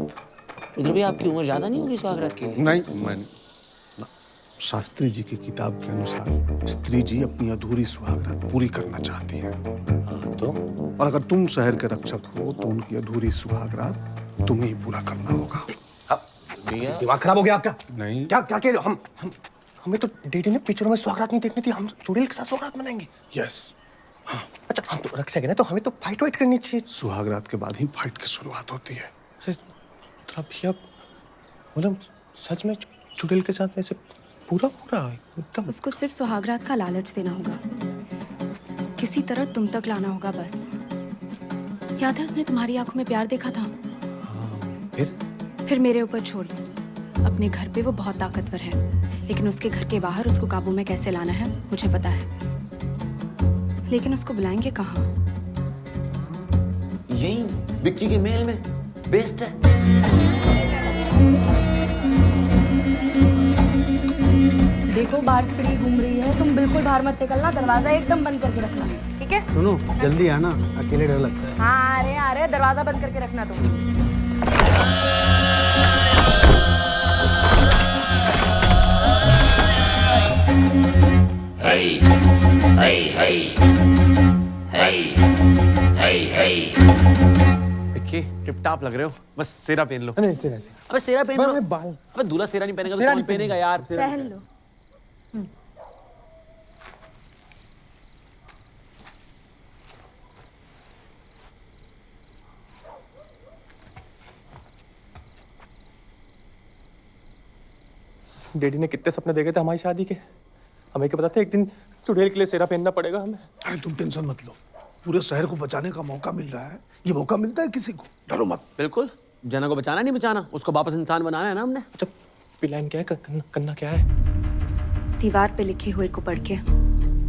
उधर भी आपकी उम्र ज्यादा नहीं होगी सुहागरात के लिए? नहीं, मैंने शास्त्री जी की किताब के अनुसार स्त्री जी अपनी अधूरी सुहागरात पूरी करना चाहती हैं। तो? और अगर तुम शहर के रक्षक हो तो उनकी अधूरी सुहागरात तुम्हें ही पूरा करना होगा। दिमाग खराब हो गया आपका? नहीं। क्या क्या कह रहे हो? हमें तो डैडी ने पिक्चरों में सुहागरात नहीं देखनी थी, हम चुड़ैल के साथ सुहागरात मनाएंगे। यस। हाँ। अच्छा, हम तो रक्षक है ना, तो हमें तो फाइट वाइट करनी चाहिए। सुहागरात के बाद ही फाइट की शुरुआत होती है। मतलब सच में चुड़ैल के साथ ऐसे पूरा एकदम। उसको सिर्फ सुहागरात का लालच देना होगा, किसी तरह तुम तक लाना होगा बस। याद है उसने तुम्हारी आंखों में प्यार देखा था? फिर मेरे ऊपर छोड़, अपने घर पे वो बहुत ताकतवर है, लेकिन उसके घर के बाहर उसको काबू में कैसे लाना है मुझे पता है। लेकिन उसको बुलाएंगे कहाँ? यही बिक्की के महल में बेस्ट है। देखो बाहर स्त्री घूम रही है, तुम बिल्कुल बाहर मत निकलना, दरवाजा एकदम बंद करके रखना, ठीक है? सुनो, जल्दी आना, अकेले डर लगता है। हाँ आ रहे, दरवाजा बंद करके रखना तुम। Hey, hey, hey, hey, hey, hey. Vicky, tip-top लग रहे हो, बस सेरा पहन लो। नहीं, सेरा। अबे सेरा पहन लो। अबे दूल्हा सेरा नहीं पहनेगा तो कौन पहनेगा यार? पहन लो। डैडी ने कितने सपने देखे थे हमारी शादी के, हमें क्या पता था एक दिन चुड़ैल के लिए सेरा पहनना पड़ेगा हमें। अरे तुम टेंशन मत लो, पूरे शहर को बचाने का मौका मिल रहा है। ये मौका मिलता है किसी को, डरो मत। बिल्कुल, जना को बचाना नहीं बचाना, उसको वापस इंसान बनाना है ना हमने। अच्छा, प्लान क्या है, करना क्या है? दीवार पे लिखे हुए को पढ़ के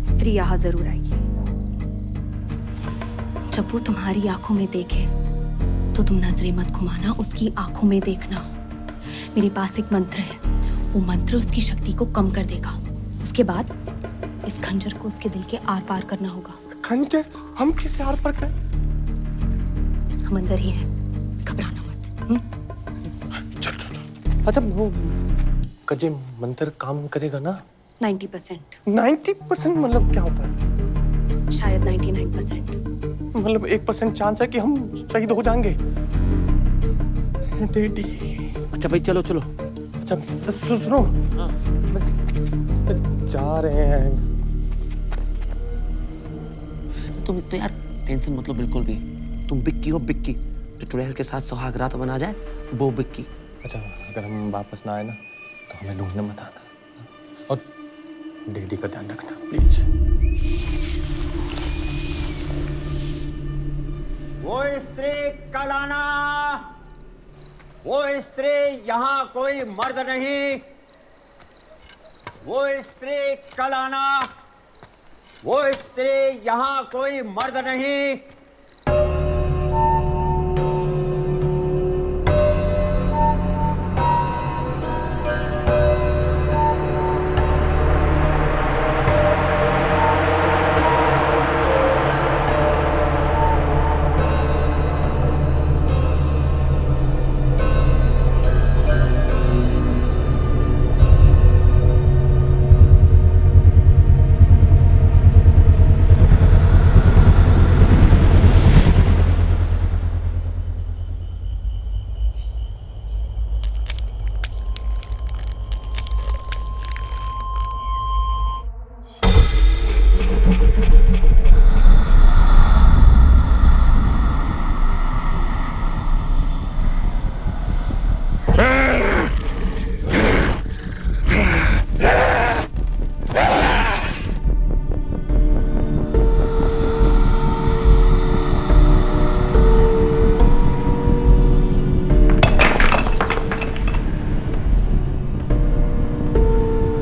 स्त्री यहाँ जरूर आएगी। जब वो तुम्हारी आंखों में देखे तो तुम नजरें मत घुमाना, उसकी आंखों में देखना। मेरे पास एक मंत्र है, वो मंत्र उसकी शक्ति को कम कर देगा। उसके बाद इस खंजर को उसके दिल के आर पार करना होगा। खंजर? हम किसे आर पार करें? हम अंदर ही हैं, घबराना मत। चल चल चल। अच्छा वो कजे मंत्र काम करेगा ना? 90%। 90% मतलब क्या होता है? शायद 99%। मतलब 1% चांस है कि हम शहीद हो जाएंगे। डेडी। अच्छा भाई चलो चलो। अच्छा तो सुनो। हाँ। जा रहे हैं। तुम तो यार टेंशन मतलब बिल्कुल भी। तुम बिक्की हो बिक्की, जो चुड़ैल के साथ सुहाग रात मना जाए वो बिक्की। अच्छा अगर हम वापस ना आए ना तो हमें ढूंढने मत आना और डेडी का ध्यान रखना प्लीज। वो स्त्री कल आना। वो स्त्री यहाँ कोई मर्द नहीं। वो स्त्री कल आना। वो स्त्री यहाँ कोई मर्द नहीं।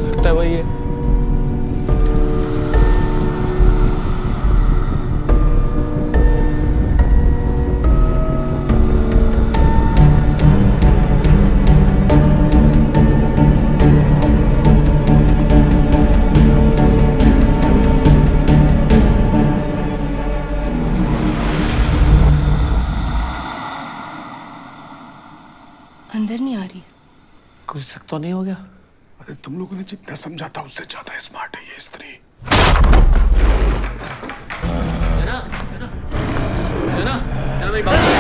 लगता है वही है। अंदर नहीं आ रही। कुछ शक तो नहीं हो गया? अरे तुम लोगों ने जितना समझा था उससे ज्यादा स्मार्ट है ये स्त्री। जना, जना, जना, जना मेरी बात सुन।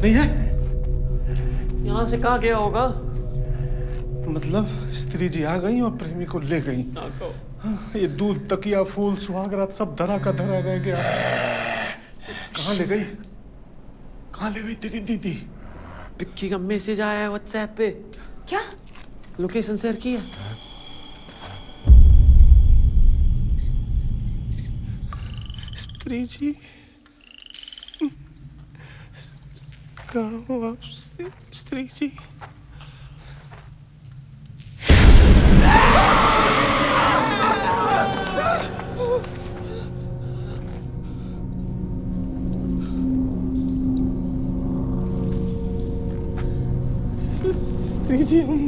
नहीं है? यहाँ से कहाँ गया होगा? मतलब स्त्री जी आ गई और प्रेमी को ले गई। हाँ, ये दूध तकिया फूल सुहागरात सब धरा का धरा रह गया। कहाँ ले गई? कहाँ ले गई तेरी दीदी? पिक्की का मैसेज आया है व्हाट्सएप पे। क्या? लोकेशन शेयर की है। स्त्री जी कहाँ हो आप स्त्री जी? स्त्री जी हम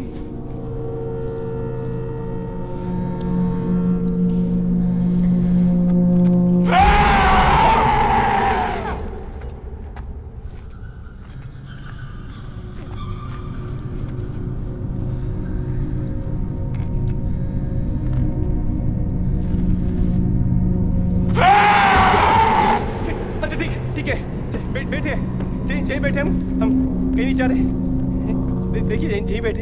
बैठे यहीं बैठे हम कहीं नहीं जा रहे। देखिए यहीं बैठे।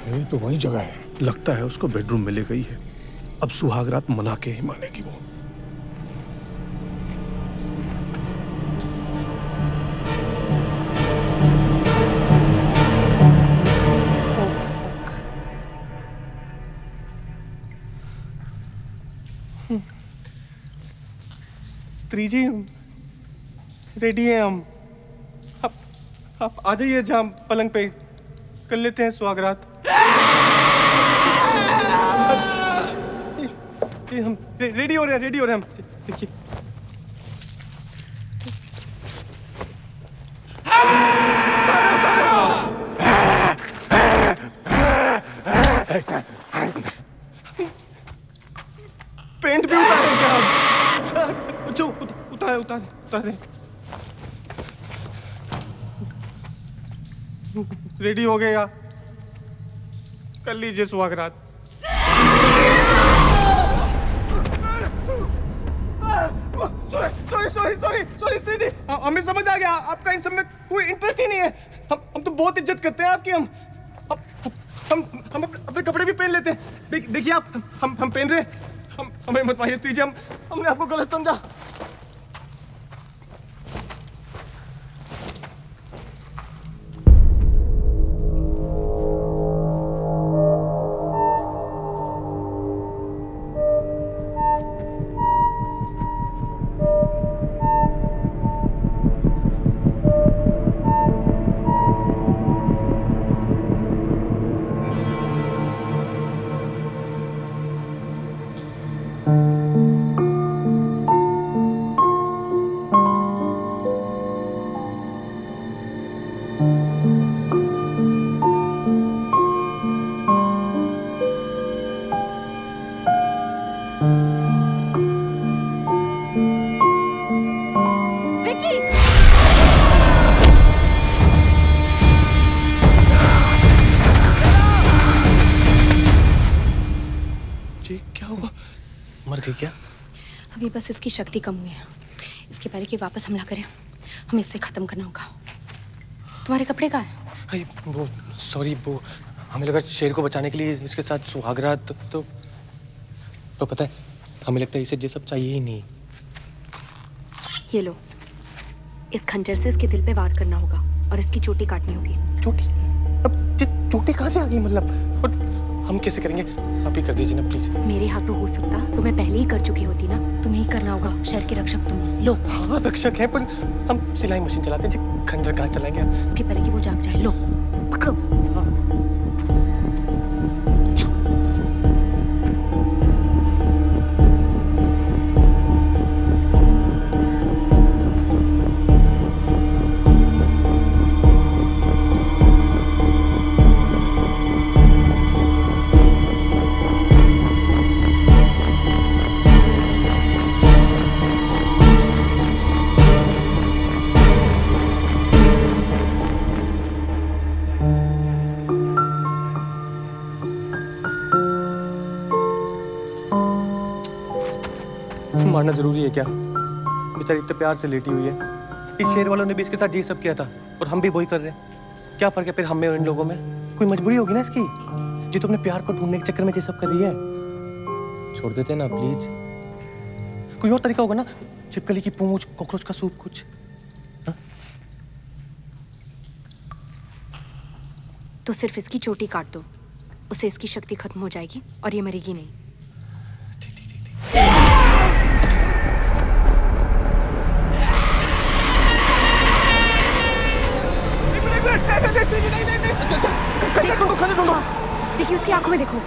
यही तो वही जगह है। लगता है उसको बेडरूम में ले गई है। अब सुहागरात मना के ही मानेगी वो। स्त्री जी रेडी हैं हम। आप आ जाइए जहाँ पलंग पे कर लेते हैं सुहागरात। हम रेडी हो रहे हैं हम। देखिए पेंट भी उतारे क्या हम? जो उतारे रेडी हो गए या कर लीजिए सुहागरात। सॉरी स्त्री जी, हमें समझ आ गया आपका इन सब में कोई इंटरेस्ट ही नहीं है। हम तो बहुत इज्जत करते हैं आपकी। हम अपने कपड़े भी पहन लेते हैं। देखिए आप हम पहन रहे हैं। हमें मत पाइए स्त्री जी, हमने आपको गलत समझा। क्या? अभी बस इसकी शक्ति कम हुई है। इसके पहले कि वापस हमला करें हमें इसे खत्म करना होगा। तुम्हारे कपड़े कहाँ हैं? वो सॉरी, वो हमें लगा शेर को बचाने के लिए इसके साथ सुहागरात तो पता है हमें लगता है इसे ये सब चाहिए ही नहीं। ये लो, इस खंजर से इसके दिल पे वार करना होगा और इसकी चोटी काटनी होगी। चोटी? अब ये चोटी कहाँ से आ गई? मतलब और हम कैसे करेंगे? आप ही कर दीजिए ना प्लीज। मेरे हाथों हो सकता तो मैं पहले ही कर चुकी होती ना। तुम्हें ही करना होगा। शहर के रक्षक तुम। लो। हाँ रक्षक है, पर हम सिलाई मशीन चलाते हैं, खंजर कहाँ चलाएंगे? इसके पहले कि वो जाग जाए। लो पकड़ो। हाँ। मारना जरूरी है क्या? बेचारी इतने प्यार से लेटी हुई है। इस शेर वालों ने भी इसके साथ ये सब किया था और हम भी वही कर रहे हैं। क्या फर्क है फिर हम में और इन लोगों में? कोई मजबूरी होगी ना इसकी, जो तो अपने प्यार को ढूंढने के चक्कर में ये सब कर रही है। छोड़ देते हैं ना प्लीज। कोई और तरीका होगा ना, छिपकली की पूंछ, कॉकरोच का सूप कुछ। हा? तो सिर्फ इसकी चोटी काट दो, उससे इसकी शक्ति खत्म हो जाएगी और ये मरेगी नहीं। देखिए उसकी आंखों में देखो।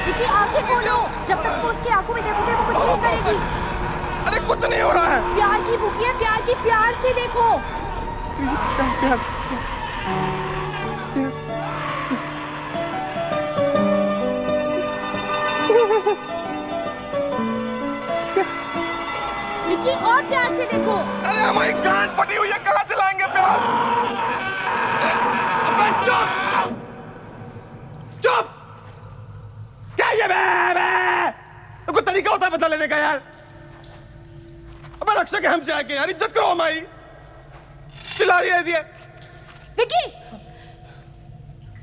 देखिए आंखें खोलो। जब तक वो उसकी आंखों में देखोगे वो कुछ नहीं करेगी। अरे कुछ नहीं हो रहा है। प्यार की भूखी है, प्यार की, प्यार से देखो। प्यार। विकी और प्यार से देखो। अरे हमारी गांड फटी हुई है, कहाँ से लाएंगे प्यार? बदला लेने का यार? अबे रक्षक है हमसे आके यार, इज्जत करो हमारी। चिल्ला रही है ये। विकी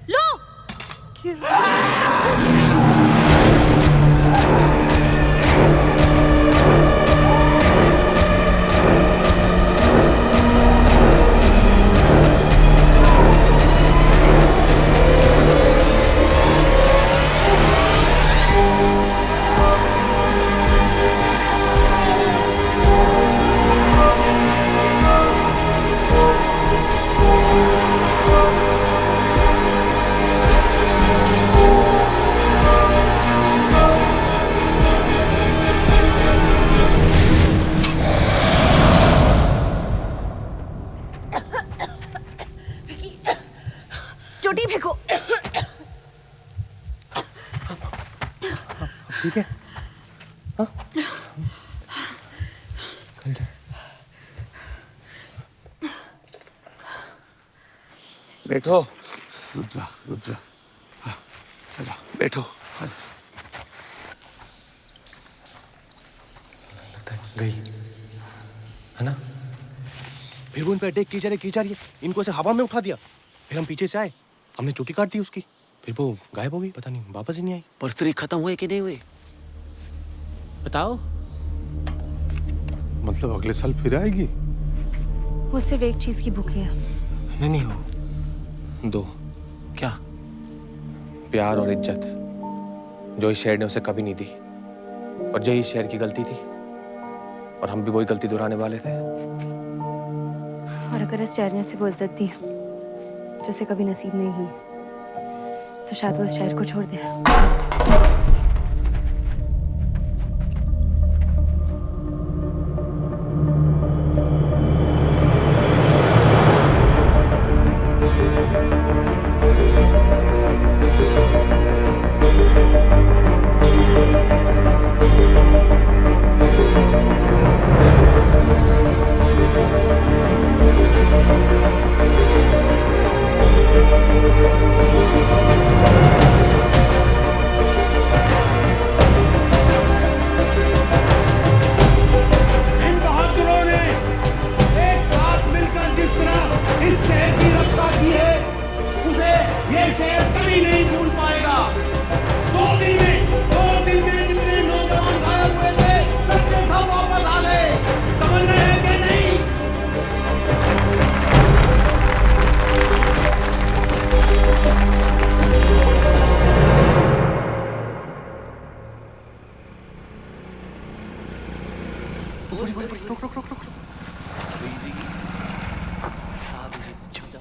लो चोटी फेंको। ठीक है? हाँ? बैठो। रुक जा। बैठो। गई है ना? फिर वो इन पे अटैक की जा रही है। इनको ऐसे हवा में उठा दिया, फिर हम पीछे से आए, हमने चोटी काट दी उसकी, फिर वो गायब हो गई, पता नहीं वापस ही नहीं आई। पर स्त्री खत्म हुए कि नहीं हुए बताओ। मतलब अगले साल फिर आएगी? वो सिर्फ एक चीज की भूखी है। नहीं हो, दो। क्या? प्यार और इज्जत, जो इस शहर ने उसे कभी नहीं दी, और जो इस शहर की गलती थी, और हम भी वही गलती दोहराने वाले थे। और अगर इस शहर ने उसे वो इज्जत दी जो उसे कभी नसीब नहीं हुई, तो शायद वो इस शहर को छोड़ दे।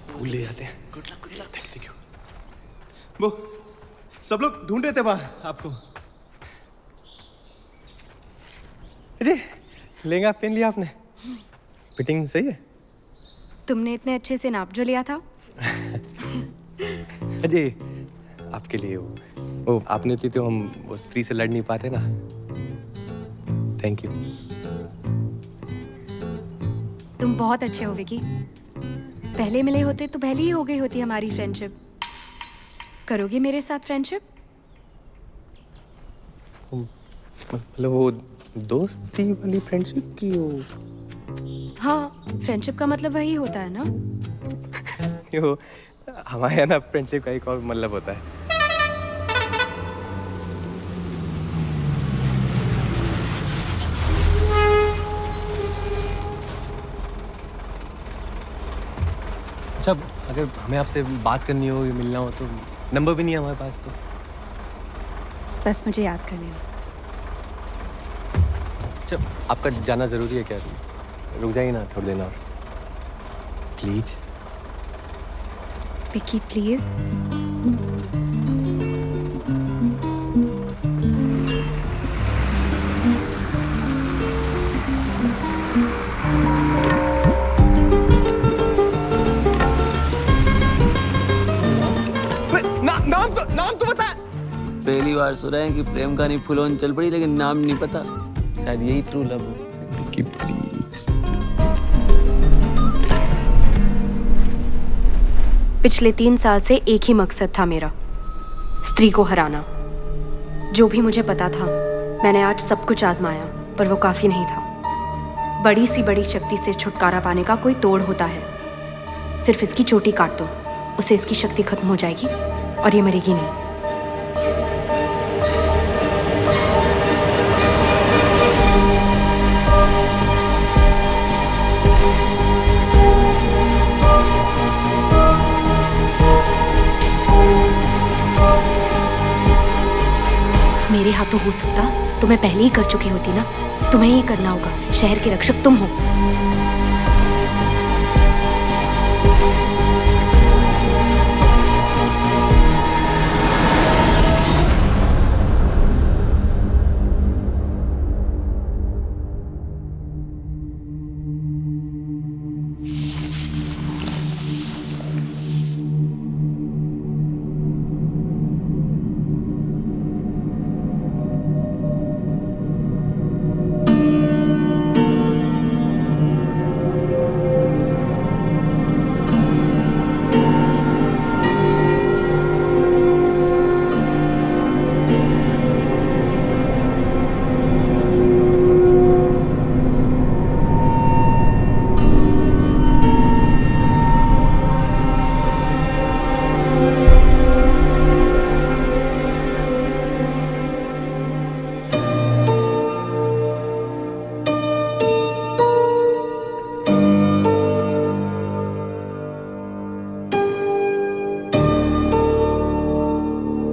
फूल ले जाते हैं। Thank you. वो सब लोग ढूंढ रहे थे वहां आपको। जी लहंगा पहन लिया आपने? फिटिंग सही है? तुमने इतने अच्छे से नाप जो लिया था? अजय आपके लिए वो आपने थी तो हम वो स्त्री से लड़ नहीं पाते ना। Thank you. तुम बहुत अच्छे हो विकी। पहले मिले होते तो पहले ही हो गई होती हमारी फ्रेंडशिप। करोगे मेरे साथ फ्रेंडशिप? मतलब वो दोस्ती वाली फ्रेंडशिप की वो? हाँ, फ्रेंडशिप का मतलब वही होता है ना। वो हमारे यहाँ ना फ्रेंडशिप का एक और मतलब होता है। अच्छा, अगर हमें आपसे बात करनी हो या मिलना हो तो नंबर भी नहीं है हमारे पास तो। बस मुझे याद कर लेना। अच्छा, आपका जाना जरूरी है क्या? रुक जाइए ना थोड़ी देर और प्लीज। विकी प्लीज। नाम तो बता। पहली बार सुना है कि प्रेम कहानी फुलोन चल पड़ी लेकिन नाम नहीं पता। शायद यही ट्रू लव हो। विकी प्लीज। पिछले 3 साल से एक ही मकसद था मेरा, स्त्री को हराना। जो भी मुझे पता था मैंने आज सब कुछ आजमाया, पर वो काफी नहीं था। बड़ी सी बड़ी शक्ति से छुटकारा पाने का कोई तोड़ होता है। सिर्फ इसकी चोटी काट दो, उसे इसकी शक्ति खत्म हो जाएगी और ये मरेगी नहीं। मेरे हाथों हो सकता तो मैं पहले ही कर चुकी होती ना। तुम्हें ही करना होगा, शहर के रक्षक तुम हो।